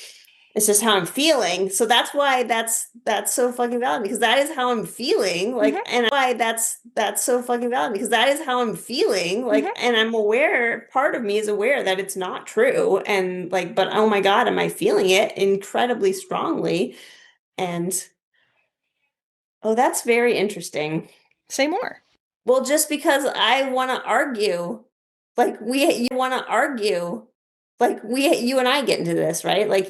It's just how I'm feeling. So that's why that's so fucking valid, because that is how I'm feeling. Like, and why that's so fucking valid, because that is how I'm feeling. Like, and I'm aware, part of me is aware that it's not true. And like, but oh my God, am I feeling it incredibly strongly? And oh, that's very interesting. Say more. Well, just because I want to argue, you want to argue, you and I get into this, right? Like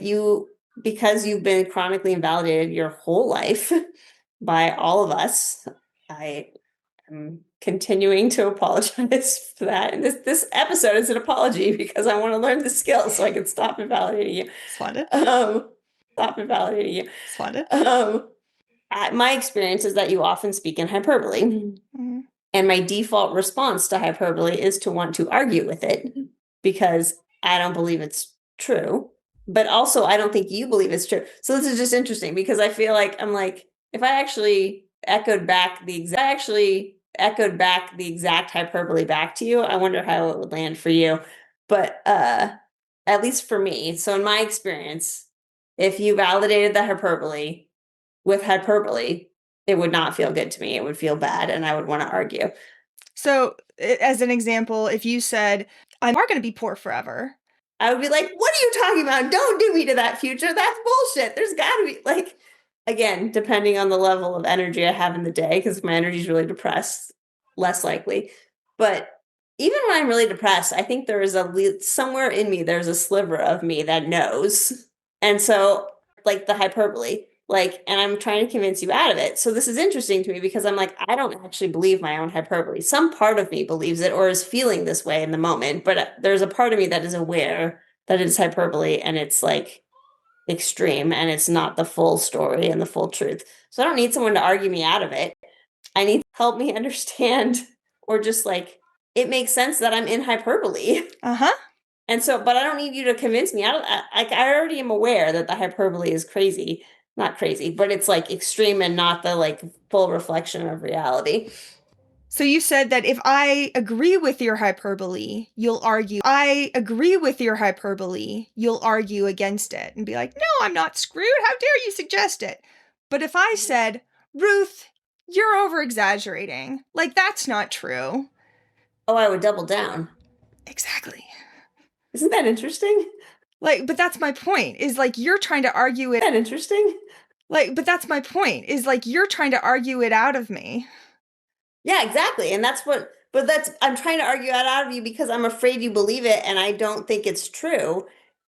because you've been chronically invalidated your whole life by all of us. I am continuing to apologize for that. And this episode is an apology because I want to learn the skills so I can stop invalidating you. Spotted. Stop invalidating you. Spotted. My experience is that you often speak in hyperbole. And my default response to hyperbole is to want to argue with it because I don't believe it's true. But also, I don't think you believe it's true. So this is just interesting because I feel like I'm like, if I actually echoed back the exact hyperbole back to you, I wonder how it would land for you. But at least for me, so in my experience, if you validated the hyperbole with hyperbole, it would not feel good to me. It would feel bad and I would want to argue. So, as an example, if you said, I'm going to be poor forever, I would be like, what are you talking about? Don't do me to that future. That's bullshit. There's got to be, like, again, depending on the level of energy I have in the day, because if my energy is really depressed, less likely. But even when I'm really depressed, I think there is somewhere in me, there's a sliver of me that knows. And so, like the hyperbole, like, and I'm trying to convince you out of it. So this is interesting to me because I'm like, I don't actually believe my own hyperbole. Some part of me believes it or is feeling this way in the moment, but there's a part of me that is aware that it's hyperbole and it's like extreme and it's not the full story and the full truth. So I don't need someone to argue me out of it. I need to help me understand, or just like, it makes sense that I'm in hyperbole. And so, but I don't need you to convince me. I already am aware that the hyperbole is crazy. Not crazy, but it's like extreme and not the like full reflection of reality. So you said that if I agree with your hyperbole, you'll argue. I agree with your hyperbole, you'll argue against it and be like, no, I'm not screwed. How dare you suggest it? But if I said, Ruth, you're over-exaggerating. Like, that's not true. Oh, I would double down. Exactly. Isn't that interesting? Like, but that's my point, is like, you're trying to argue it. Isn't that interesting? Like, but that's my point, is like, you're trying to argue it out of me. Yeah, exactly. And I'm trying to argue it out of you because I'm afraid you believe it and I don't think it's true.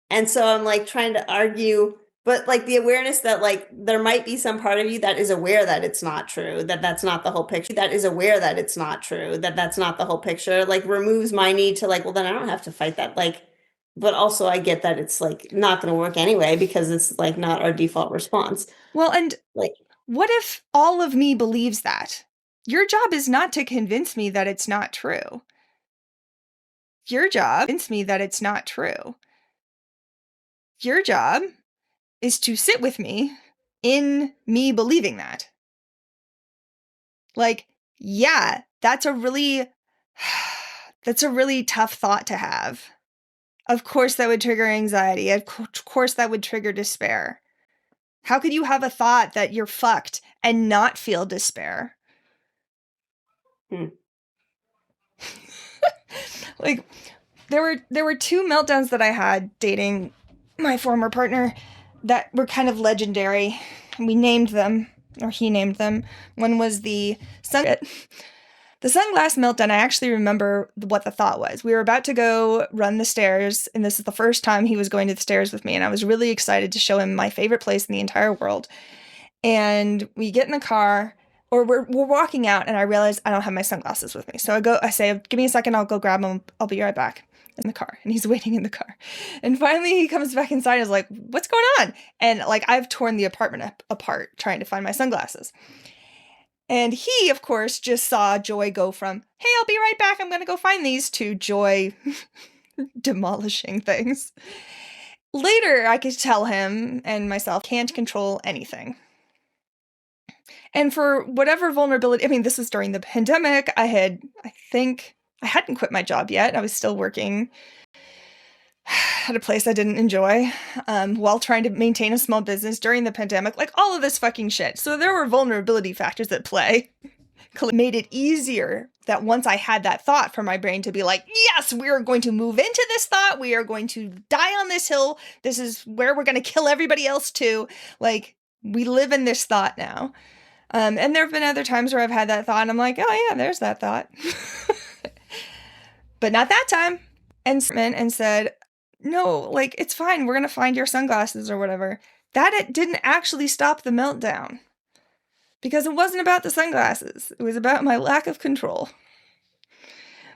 And so I'm like trying to argue, but like the awareness that like there might be some part of you that is aware that it's not true, that that's not the whole picture, that is aware that it's not true, that that's not the whole picture, like removes my need to like, well, then I don't have to fight that. Like, but also I get that it's like not going to work anyway because it's like not our default response. Well, and like, what if all of me believes that? Your job is not to convince me that it's not true. Your job is to convince me that it's not true. Your job is to sit with me in me believing that. Like, yeah, that's a really tough thought to have. Of course that would trigger anxiety. Of course that would trigger despair. How could you have a thought that you're fucked and not feel despair? Like, there were two meltdowns that I had dating my former partner that were kind of legendary. We named them, or he named them. One was the sunglass meltdown. I actually remember what the thought was. We were about to go run the stairs, and this is the first time he was going to the stairs with me, and I was really excited to show him my favorite place in the entire world. And we get in the car, or we're walking out, and I realize I don't have my sunglasses with me. So I say, give me a second, I'll go grab them. I'll be right back in the car. And he's waiting in the car. And finally he comes back inside and is like, what's going on? And like, I've torn the apartment apart trying to find my sunglasses. And he, of course, just saw Joy go from, hey, I'll be right back, I'm going to go find these, to Joy demolishing things. Later, I could tell him and myself, can't control anything. And for whatever vulnerability, I mean, this was during the pandemic. I hadn't quit my job yet. I was still working at a place I didn't enjoy, while trying to maintain a small business during the pandemic, like all of this fucking shit. So there were vulnerability factors at play. It made it easier that once I had that thought for my brain to be like, yes, we are going to move into this thought. We are going to die on this hill. This is where we're going to kill everybody else too. Like, we live in this thought now. And there have been other times where I've had that thought and I'm like, oh yeah, there's that thought. But not that time. And said, no, like, it's fine. We're going to find your sunglasses or whatever. That it didn't actually stop the meltdown. Because it wasn't about the sunglasses. It was about my lack of control.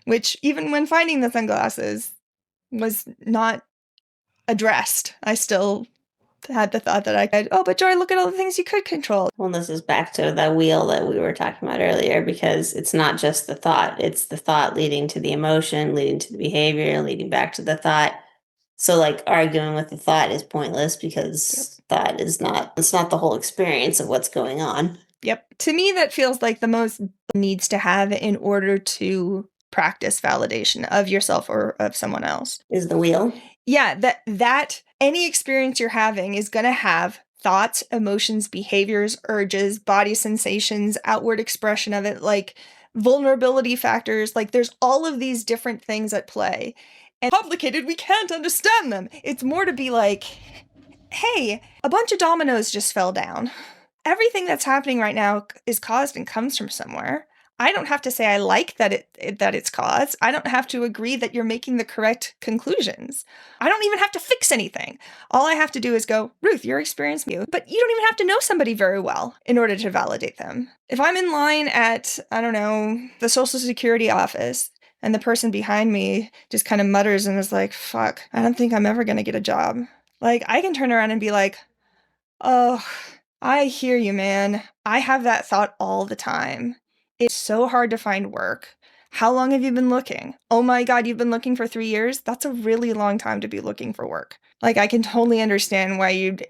Which, even when finding the sunglasses, was not addressed. I still had the thought that I could, oh, but Joy, look at all the things you could control. Well, this is back to that wheel that we were talking about earlier, because it's not just the thought. It's the thought leading to the emotion, leading to the behavior, leading back to the thought. So, like, arguing with the thought is pointless because thought is it's not the whole experience of what's going on. Yep. To me, that feels like the most needs to have in order to practice validation of yourself or of someone else. Is the wheel? Yeah, that any experience you're having is going to have thoughts, emotions, behaviors, urges, body sensations, outward expression of it, like vulnerability factors. Like, there's all of these different things at play. And complicated, we can't understand them. It's more to be like, hey, a bunch of dominoes just fell down. Everything that's happening right now is caused and comes from somewhere. I don't have to say I like that it's caused. I don't have to agree that you're making the correct conclusions. I don't even have to fix anything. All I have to do is go, Ruth, you're experiencing you. But you don't even have to know somebody very well in order to validate them. If I'm in line at, I don't know, the Social Security office, and the person behind me just kind of mutters and is like, fuck, I don't think I'm ever going to get a job. Like, I can turn around and be like, oh, I hear you, man. I have that thought all the time. It's so hard to find work. How long have you been looking? Oh my God, you've been looking for 3 years? That's a really long time to be looking for work. Like, I can totally understand why you'd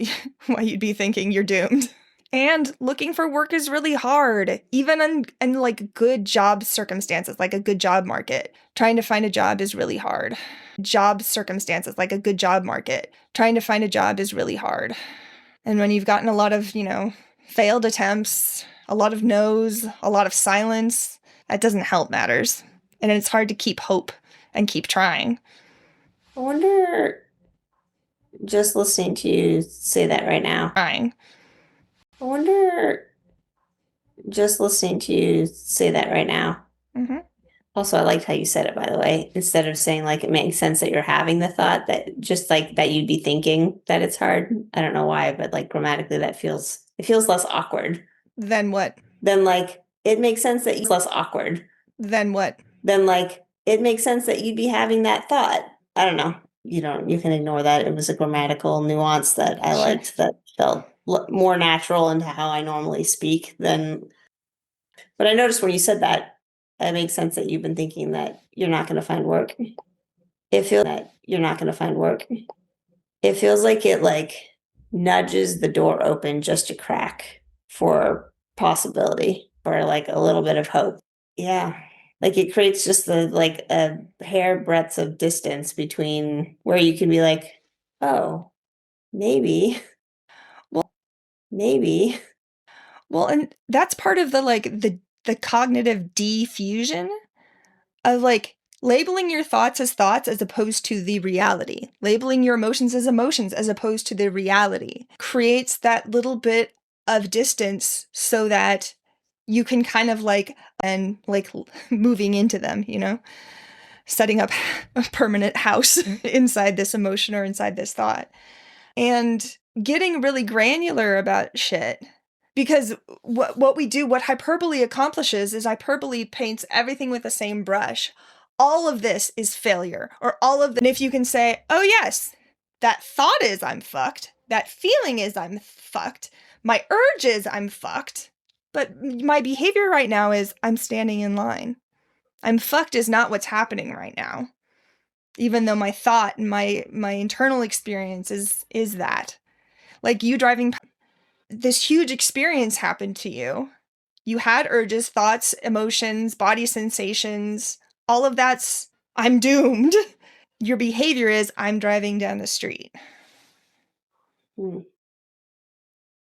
be thinking you're doomed. And looking for work is really hard, even in like good job circumstances, like a good job market. Trying to find a job is really hard. Job circumstances, like a good job market. Trying to find a job is really hard. And when you've gotten a lot of, failed attempts, a lot of no's, a lot of silence, that doesn't help matters. And it's hard to keep hope and keep trying. I wonder, just listening to you say that right now. Trying. I wonder, just listening to you say that right now. Mm-hmm. Also, I liked how you said it, by the way. Instead of saying, like, it makes sense that you're having the thought, that just like that you'd be thinking that it's hard. I don't know why, but like grammatically it feels less awkward. Then what? Then, like, it makes sense that it's less awkward. Then what? Then, like, it makes sense that you'd be having that thought. I don't know. You can ignore that. It was a grammatical nuance that I liked, that felt more natural into how I normally speak than. But I noticed when you said that, it makes sense that you've been thinking that you're not going to find work. It feels that you're not going to find work. It feels like it nudges the door open just a crack for possibility, or like a little bit of hope. Yeah. Like, it creates just a hair breadth of distance between where you can be like, oh, maybe. Well, maybe. Well, and that's part of the cognitive defusion of labeling your thoughts as opposed to the reality. Labeling your emotions as emotions as opposed to the reality creates that little bit of distance so that you can kind of moving into them, setting up a permanent house inside this emotion or inside this thought, and getting really granular about shit. Because what we do, what hyperbole accomplishes, is hyperbole paints everything with the same brush. All of this is failure, or and if you can say, oh yes, that thought is I'm fucked, that feeling is I'm fucked, my urge is I'm fucked, but my behavior right now is I'm standing in line. I'm fucked is not what's happening right now. even though my thought and my internal experience is that. Like you driving, this huge experience happened to you. You had urges, thoughts, emotions, body sensations, all of that's, I'm doomed. Your behavior is, I'm driving down the street. Hmm.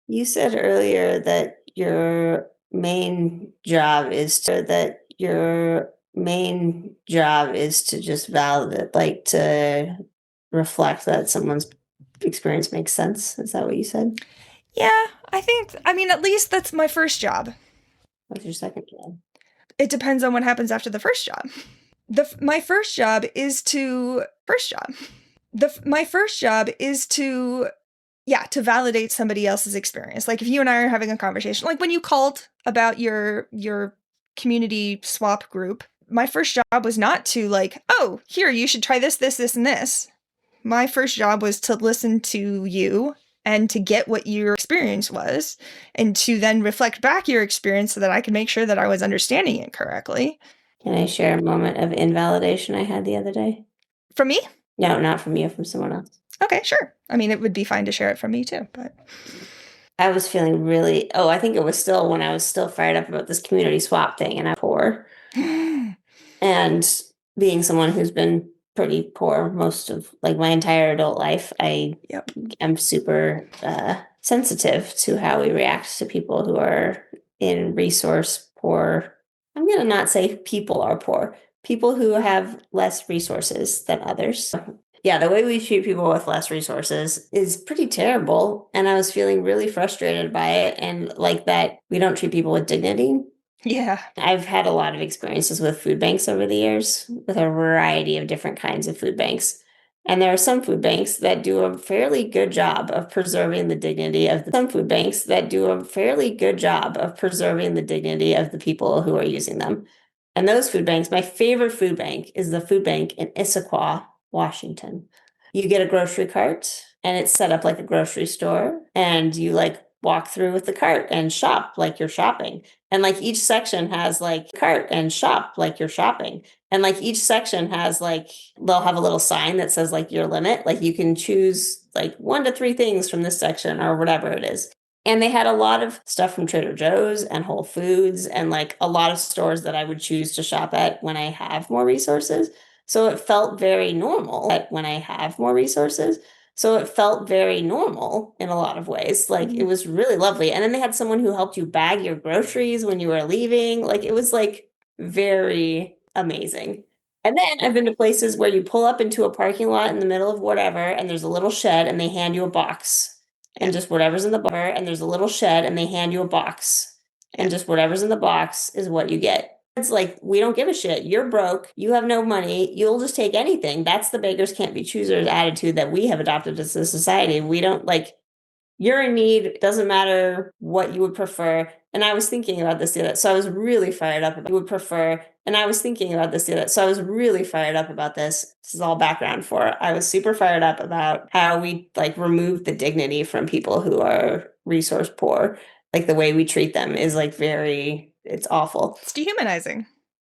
You said earlier that your main job is to just validate, like to reflect that someone's experience makes sense. Is that what you said? Yeah, I mean, at least that's my first job. What's your second job? It depends on what happens after the first job. My first job is to to validate somebody else's experience. Like if you and I are having a conversation, like when you called about your community swap group, my first job was not to like, oh, here, you should try this, this, this, and this. My first job was to listen to you and to get what your experience was and to then reflect back your experience so that I could make sure that I was understanding it correctly. Can I share a moment of invalidation I had the other day? From me? No, not from you, from someone else. Okay, sure. I mean, it would be fine to share it from me too, but I was feeling really, I think it was still when I was still fired up about this community swap thing and I'm poor. And being someone who's been pretty poor most of like my entire adult life, I am super sensitive to how we react to people who are in resource poor. I'm going to not say people are poor, people who have less resources than others. Yeah, the way we treat people with less resources is pretty terrible. And I was feeling really frustrated by it. And like that, we don't treat people with dignity. Yeah. I've had a lot of experiences with food banks over the years, with a variety of different kinds of food banks. And there are some food banks that do a fairly good job of preserving the dignity of some food banks that do a fairly good job of preserving the dignity of the people who are using them. And those food banks, my favorite food bank is the food bank in Issaquah, Washington. You get a grocery cart and it's set up like a grocery store, and you like walk through with the cart and shop like you're shopping. And like each section has like cart and shop like you're shopping. And like each section has like, they'll have a little sign that says like your limit. Like you can choose like 1 to 3 things from this section or whatever it is. And they had a lot of stuff from Trader Joe's and Whole Foods and like a lot of stores that I would choose to shop at when I have more resources. So it felt very normal when I have more resources. So it felt very normal in a lot of ways. Like it was really lovely. And then they had someone who helped you bag your groceries when you were leaving. Like it was like very amazing. And then I've been to places where you pull up into a parking lot in the middle of whatever, and there's a little shed and they hand you a box. And just whatever's in the bar, and there's a little shed and they hand you a box. And just whatever's in the box is what you get. It's like, we don't give a shit. You're broke. You have no money. You'll just take anything. That's the beggars can't be choosers attitude that we have adopted as a society. We don't like, you're in need. It doesn't matter what you would prefer. And I was thinking about this the other, so I was really fired up about would prefer. And I was thinking about this the other, so I was really fired up about this. This is all background for it. I was super fired up about how we like remove the dignity from people who are resource poor. Like the way we treat them is like it's awful. It's dehumanizing.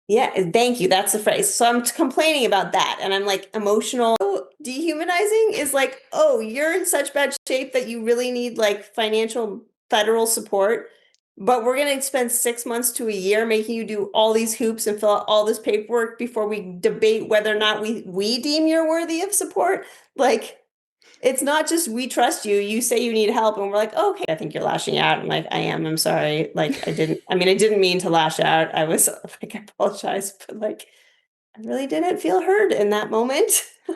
Yeah, thank you. That's the phrase. So I'm complaining about that. And I'm like, emotional dehumanizing is like, oh, you're in such bad shape that you really need like financial federal support. But we're going to spend 6 months to a year making you do all these hoops and fill out all this paperwork before we debate whether or not we deem you're worthy of support. Like, it's not just we trust you. You say you need help, and we're like, oh, okay, I think you're lashing out. I'm like, I am. I'm sorry. Like, I didn't mean to lash out. I was like, I apologize, but like, I really didn't feel heard in that moment.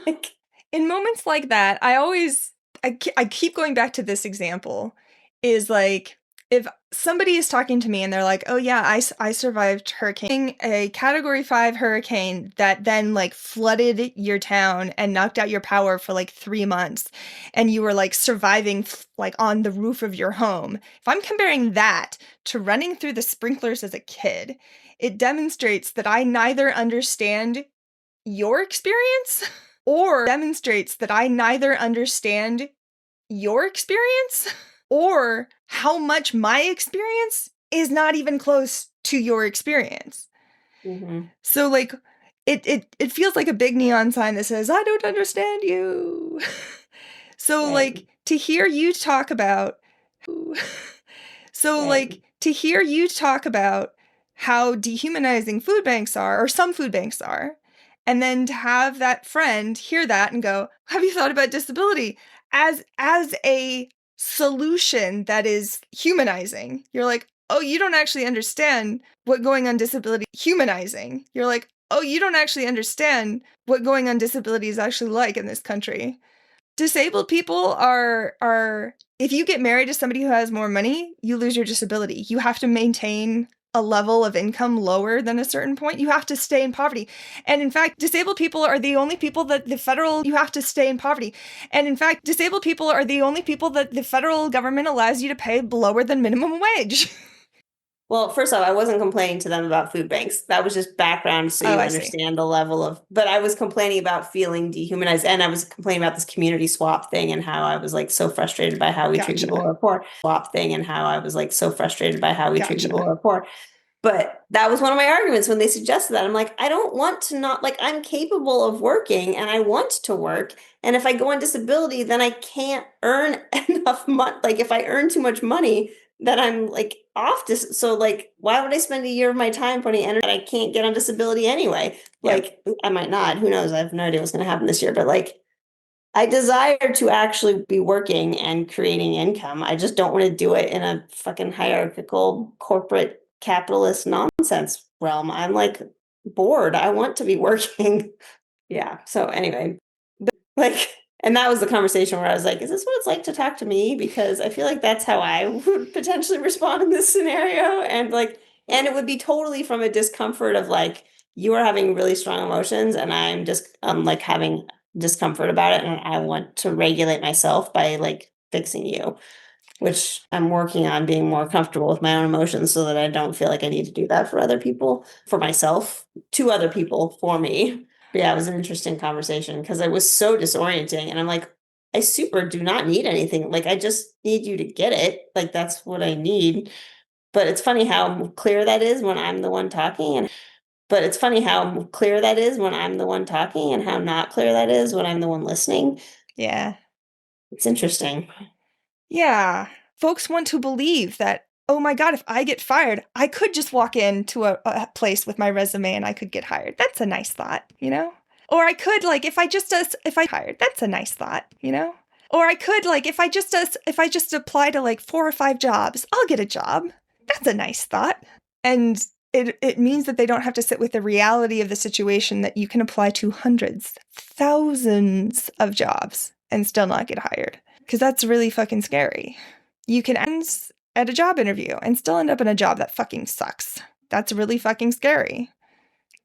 Like, in moments like that, I keep going back to this example is like, if somebody is talking to me and they're like, oh yeah, I survived a category 5 hurricane that then like flooded your town and knocked out your power for like 3 months. And you were like surviving like on the roof of your home. If I'm comparing that to running through the sprinklers as a kid, it demonstrates that I neither understand your experience or demonstrates that I neither understand your experience or how much my experience is not even close to your experience. mm-hmm. So like it feels like a big neon sign that says, I don't understand you. So Right. like to hear you talk about so Right. like to hear you talk about how dehumanizing food banks are, or some food banks are, and then to have that friend hear that and go, have you thought about disability as a solution that is humanizing? You're like, oh, you don't actually understand what going on disability humanizing. You're like, oh, you don't actually understand what going on disability is actually like in this country. Disabled people are if you get married to somebody who has more money, you lose your disability. You have to maintain a level of income lower than a certain point. You have to stay in poverty. And in fact, disabled people are the only people that the federal you have to stay in poverty. And in fact, disabled people are the only people that the federal government allows you to pay lower than minimum wage. Well, first off, I wasn't complaining to them about food banks. That was just background so you I see. understand the level of, but I was complaining about feeling dehumanized, and I was complaining about this community swap thing and how I was like so frustrated by how we treat people who are poor. Swap thing and how I was like so frustrated by how we treat people who are poor. But that was one of my arguments when they suggested that. I'm like, I don't want to not, like, I'm capable of working and I want to work. And if I go on disability, then I can't earn enough money. Like, if I earn too much money, then I'm like off. So, like, why would I spend a year of my time putting energy that I can't get on disability anyway? Like, I might not. Who knows? I have no idea what's going to happen this year. But, like, I desire to actually be working and creating income. I just don't want to do it in a fucking hierarchical corporate capitalist nonsense realm. I'm like bored. I want to be working. Yeah. So anyway, like, and that was the conversation where I was like, is this what it's like to talk to me? Because I feel like that's how I would potentially respond in this scenario. And like, and it would be totally from a discomfort of like, you are having really strong emotions and I'm just like having discomfort about it. And I want to regulate myself by like fixing you, which I'm working on being more comfortable with my own emotions so that I don't feel like I need to do that for other people, for myself, to other people, for me. But yeah, it was an interesting conversation because it was so disorienting. And I'm like, I super do not need anything. Like, I just need you to get it. Like, that's what I need. But it's funny how clear that is when I'm the one talking. But it's funny how clear that is when I'm the one talking and how not clear that is when I'm the one listening. Yeah. It's interesting. Yeah. Folks want to believe that, oh my God, if I get fired, I could just walk into a place with my resume and I could get hired. That's a nice thought, you know? Or I could, like, if I hired, that's a nice thought, you know? Or I could, like, if I just apply to like 4 or 5 jobs, I'll get a job. That's a nice thought. And it means that they don't have to sit with the reality of the situation that you can apply to hundreds, thousands of jobs and still not get hired. Because that's really fucking scary. You can end at a job interview and still end up in a job that fucking sucks. That's really fucking scary.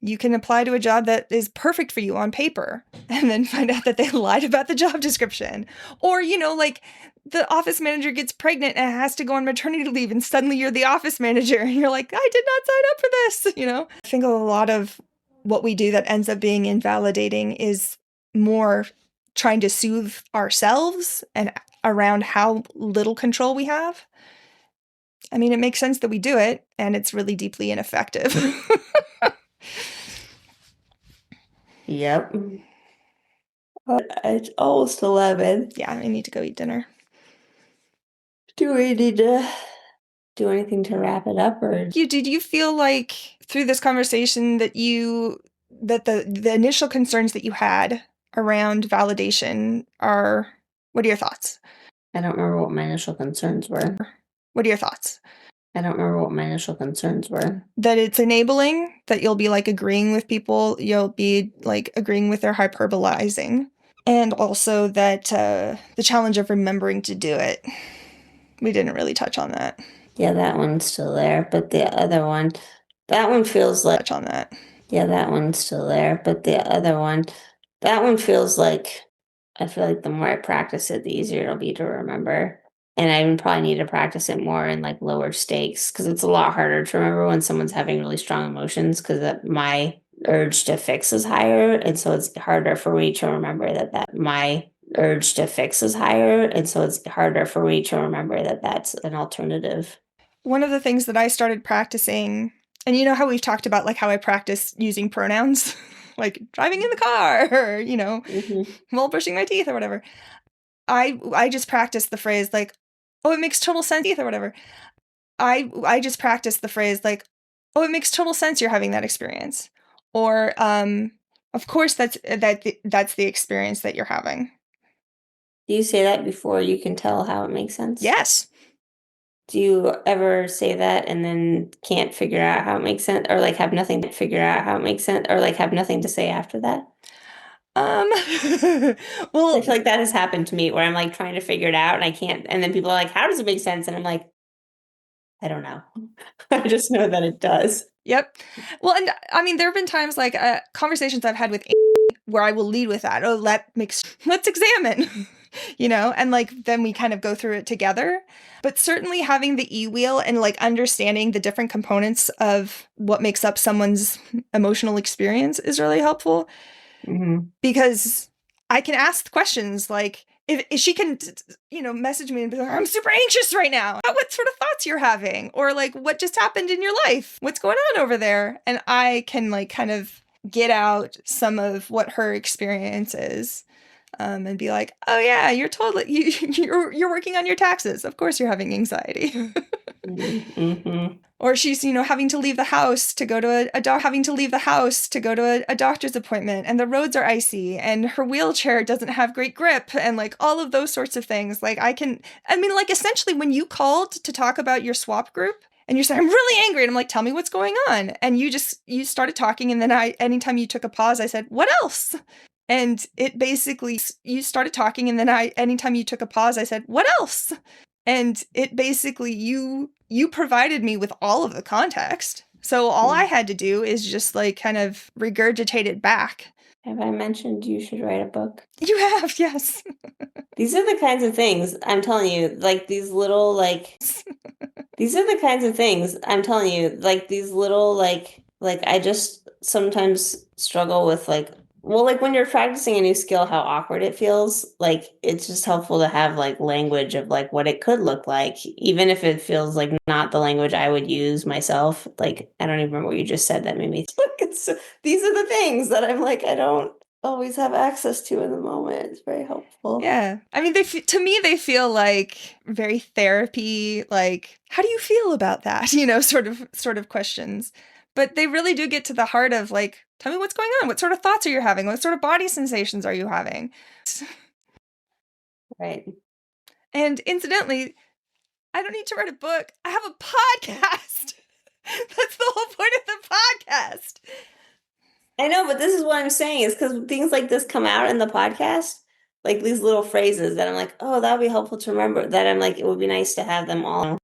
You can apply to a job that is perfect for you on paper and then find out that they lied about the job description. Or, you know, like the office manager gets pregnant and has to go on maternity leave and suddenly you're the office manager and you're like, I did not sign up for this, you know? I think a lot of what we do that ends up being invalidating is more trying to soothe ourselves and around how little control we have. I mean, it makes sense that we do it, and it's really deeply ineffective. Yep. It's almost 11. Yeah, I need to go eat dinner. Do we need to do anything to wrap it up, or Did you feel like through this conversation that the initial concerns that you had around validation are, what are your thoughts? I don't remember what my initial concerns were. What are your thoughts? I don't remember what my initial concerns were. That it's enabling, that you'll be like agreeing with people, you'll be like agreeing with their hyperbolizing, and also that the challenge of remembering to do it. We didn't really touch on that. Yeah, that one's still there, but the other one, that one feels like Touch on that. Yeah, that one's still there, but the other one, that one feels like I feel like the more I practice it, the easier it'll be to remember. And I even probably need to practice it more in like lower stakes because it's a lot harder to remember when someone's having really strong emotions because my urge to fix is higher. And so it's harder for me to remember that my urge to fix is higher. And so it's harder for me to remember that that's an alternative. One of the things that I started practicing, and you know how we've talked about like how I practice using pronouns? like driving in the car or, while brushing my teeth or whatever. I just practice the phrase like, oh, it makes total sense or whatever. I just practice the phrase like, oh, it makes total sense you're having that experience. Or, of course, that's the experience that you're having. Do you say that before you can tell how it makes sense? Yes. Do you ever say that and then can't figure out how it makes sense, or like have nothing to figure out how it makes sense, or like have nothing to say after that? Well, I feel like that has happened to me where I'm like trying to figure it out and I can't, and then people are like, how does it make sense? And I'm like, I don't know. I just know that it does. Yep. Well, and I mean, there have been times like conversations I've had with where I will lead with that. Oh, let's examine, and like then we kind of go through it together. But certainly having the e-wheel and like understanding the different components of what makes up someone's emotional experience is really helpful. Because I can ask questions like, if she can, message me and be like, I'm super anxious right now. What sort of thoughts you're having? Or like, what just happened in your life? What's going on over there? And I can like kind of get out some of what her experience is. And be like, oh yeah, you're totally, you're working on your taxes. Of course you're having anxiety. Or she's, having to leave the house to go to a doctor's appointment, and the roads are icy, and her wheelchair doesn't have great grip, and like all of those sorts of things. Like essentially when you called to talk about your swap group, and you said, I'm really angry, and I'm like, tell me what's going on. And you started talking, and then anytime you took a pause, I said, what else? And it basically, you started talking, and then anytime you took a pause, I said, what else? And it basically, you provided me with all of the context. So all I had to do is just like kind of regurgitate it back. Have I mentioned you should write a book? You have, yes. These are the kinds of things I'm telling you, like these little like these are the kinds of things I'm telling you, like these little like I just sometimes struggle with like, well, like when you're practicing a new skill, how awkward it feels. Like it's just helpful to have like language of like what it could look like, even if it feels like not the language I would use myself. Like I don't even remember what you just said that made me look. These are the things that I'm like, I don't always have access to in the moment. It's very helpful. Yeah. I mean, to me, they feel like very therapy, like, how do you feel about that? Sort of questions. But they really do get to the heart of like, tell me what's going on. What sort of thoughts are you having? What sort of body sensations are you having? Right. And incidentally, I don't need to write a book. I have a podcast. That's the whole point of the podcast. I know, but this is what I'm saying is because things like this come out in the podcast, like these little phrases that I'm like, oh, that would be helpful to remember, that I'm like, it would be nice to have them all.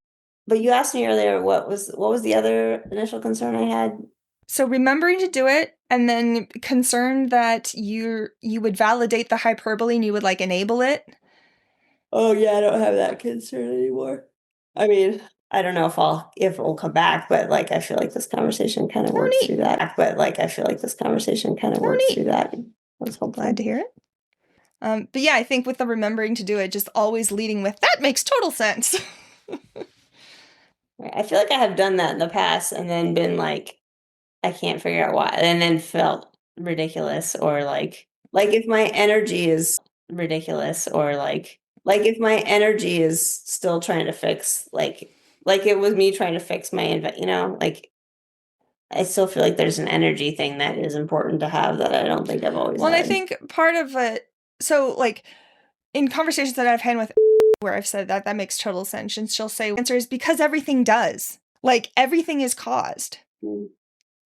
But you asked me earlier, what was the other initial concern I had? So remembering to do it, and then concerned that you would validate the hyperbole and you would like enable it. Oh yeah, I don't have that concern anymore. I mean, I don't know if it will come back, but like I feel like this conversation kind of works through that. But like I feel like this conversation kind of works through that. I was glad to hear it. But yeah, I think with the remembering to do it, just always leading with, that makes total sense. I feel like I have done that in the past and then been like, I can't figure out why, and then felt ridiculous, or like if my energy is ridiculous, or like if my energy is still trying to fix, like it was me trying to fix my, like I still feel like there's an energy thing that is important to have that I don't think I've always had. And I think part of it, so like in conversations that I've had with where I've said that makes total sense, and she'll say, the answer is because everything does. Like everything is caused.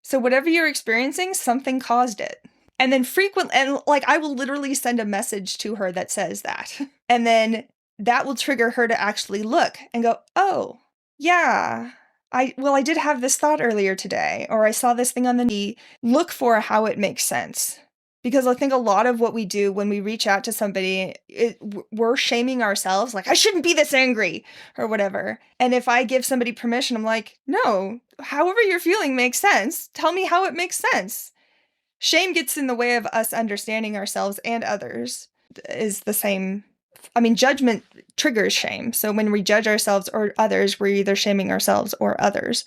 So whatever you're experiencing, something caused it. And then I will literally send a message to her that says that. And then that will trigger her to actually look and go, oh, yeah, I did have this thought earlier today, or I saw this thing on the knee. Look for how it makes sense. Because I think a lot of what we do when we reach out to somebody, we're shaming ourselves, like, I shouldn't be this angry or whatever. And if I give somebody permission, I'm like, no, however you're feeling makes sense. Tell me how it makes sense. Shame gets in the way of us understanding ourselves and others is the same. I mean, judgment triggers shame. So when we judge ourselves or others, we're either shaming ourselves or others.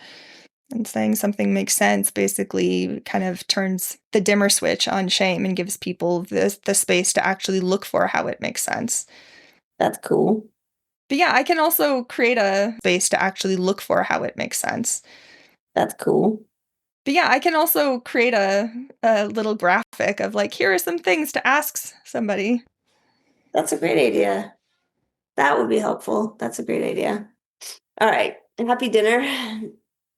And saying something makes sense basically kind of turns the dimmer switch on shame and gives people the space to actually look for how it makes sense. That's cool. But yeah, I can also create a space to actually look for how it makes sense. That's cool. But yeah, I can also create a little graphic of like, here are some things to ask somebody. That's a great idea. That would be helpful. That's a great idea. All right. Happy dinner.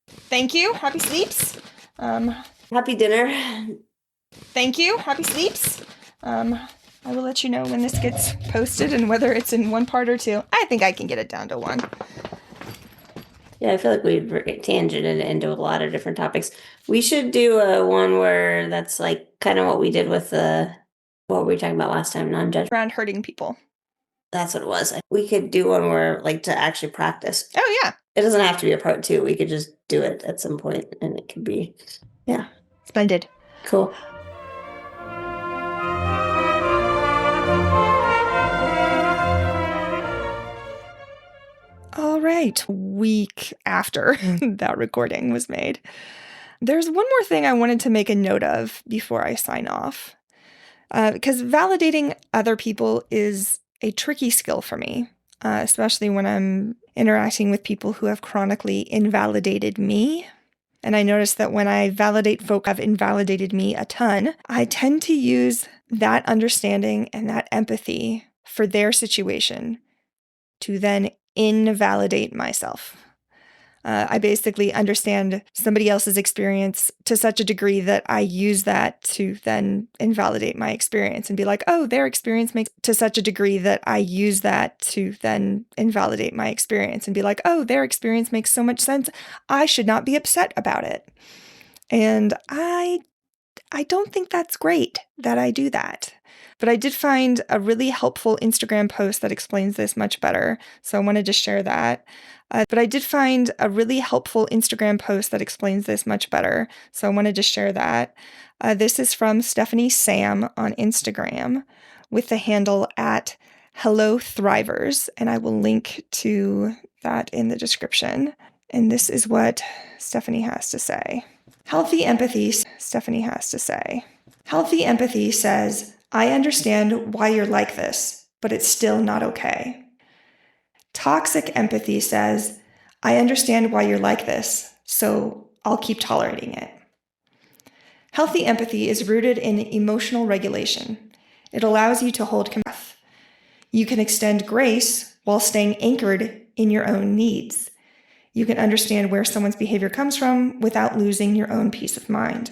Thank you. Happy sleeps. Happy dinner. Thank you. Happy sleeps. I will let you know when this gets posted and whether it's in one part or two. I think I can get it down to one. Yeah, I feel like we've tangented into a lot of different topics. We should do a one where that's like kind of what we did with what were we talking about last time? Non-judgment. Around hurting people. That's what it was. We could do one where like to actually practice. Oh, yeah. It doesn't have to be a part 2. We could just do it at some point and it could be, yeah. Splendid. Cool. All right. Week after that recording was made. There's one more thing I wanted to make a note of before I sign off. Because validating other people is a tricky skill for me, especially when I'm interacting with people who have chronically invalidated me. And I notice that when I validate folk who have invalidated me a ton, I tend to use that understanding and that empathy for their situation to then invalidate myself. I basically understand somebody else's experience to such a degree that I use that to then invalidate my experience and be like, oh, their experience makes to such a degree that I use that to then invalidate my experience and be like, oh, their experience makes so much sense. I should not be upset about it. And I don't think that's great that I do that. But I did find a really helpful Instagram post that explains this much better. So I wanted to share that. But I did find a really helpful Instagram post that explains this much better. So I wanted to share that. This is from Stephanie Sam on Instagram with the handle at Hello Thrivers. And I will link to that in the description. And this is what Stephanie has to say. Healthy empathy, Stephanie has to say. Healthy empathy says, I understand why you're like this, but it's still not okay. Toxic empathy says, I understand why you're like this, so I'll keep tolerating it. Healthy empathy is rooted in emotional regulation. It allows you to hold compassion. You can extend grace while staying anchored in your own needs. You can understand where someone's behavior comes from without losing your own peace of mind.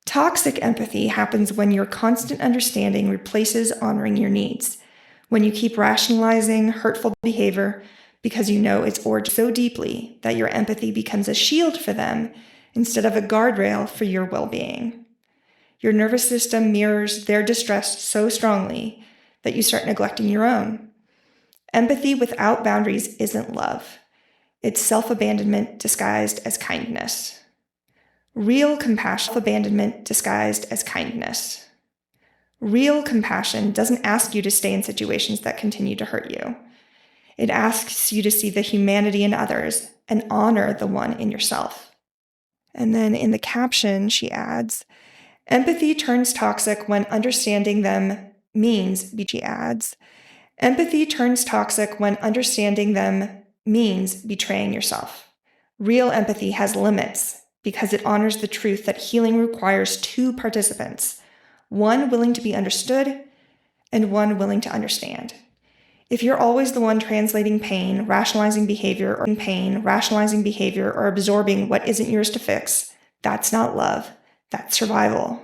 Toxic empathy happens when your constant understanding replaces honoring your needs, when you keep rationalizing hurtful behavior because you know its origin so deeply that your empathy becomes a shield for them instead of a guardrail for your well-being. Your nervous system mirrors their distress so strongly that you start neglecting your own. Empathy without boundaries isn't love. It's self-abandonment disguised as kindness. Real compassion, abandonment disguised as kindness. Real compassion doesn't ask you to stay in situations that continue to hurt you. It asks you to see the humanity in others and honor the one in yourself. And then in the caption, she adds, empathy turns toxic when understanding them means, she adds, empathy turns toxic when understanding them means betraying yourself. Real empathy has limits because it honors the truth that healing requires 2 participants, one willing to be understood and one willing to understand. If you're always the one translating pain, rationalizing behavior, or absorbing what isn't yours to fix, that's not love, that's survival.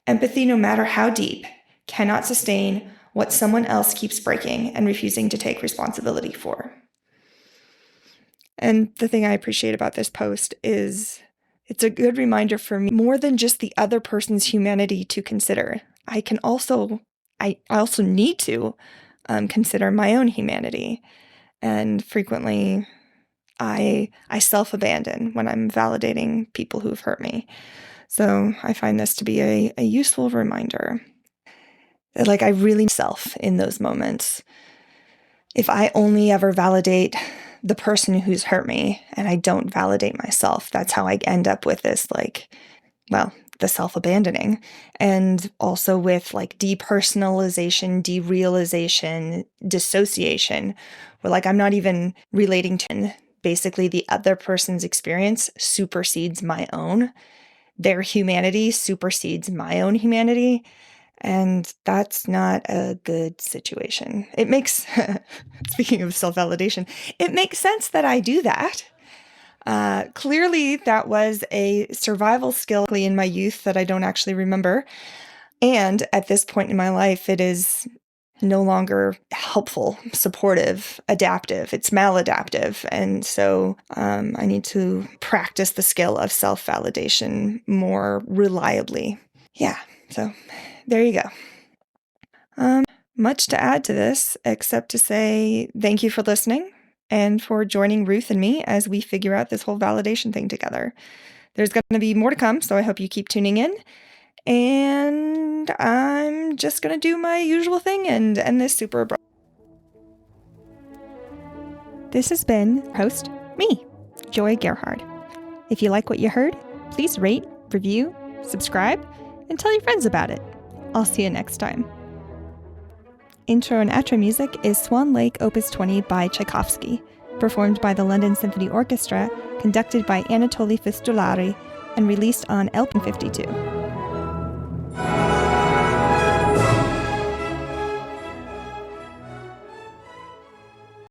Empathy, no matter how deep, cannot sustain what someone else keeps breaking and refusing to take responsibility for. And the thing I appreciate about this post is it's a good reminder for me more than just the other person's humanity to consider. I also need to consider my own humanity. And frequently I self-abandon when I'm validating people who've hurt me. So I find this to be a useful reminder. Like I really self in those moments. If I only ever validate the person who's hurt me and I don't validate myself. That's how I end up with this, the self-abandoning, and also with depersonalization, derealization, dissociation, where I'm not even relating to, basically the other person's experience supersedes my own. Their humanity supersedes my own humanity. And that's not a good situation. It makes, speaking of self-validation, it makes sense that I do that. Clearly, that was a survival skill in my youth that I don't actually remember. And at this point in my life, it is no longer helpful, supportive, adaptive. It's maladaptive. And so I need to practice the skill of self-validation more reliably. Yeah, so there you go. Much to add to this, except to say thank you for listening and for joining Ruth and me as we figure out this whole validation thing together. There's going to be more to come, so I hope you keep tuning in. And I'm just going to do my usual thing and end this super abrupt. This has been host me, Joy Gerhard. If you like what you heard, please rate, review, subscribe, and tell your friends about it. I'll see you next time. Intro and outro music is Swan Lake Opus 20 by Tchaikovsky, performed by the London Symphony Orchestra, conducted by Anatoly Fistulari, and released on LP52.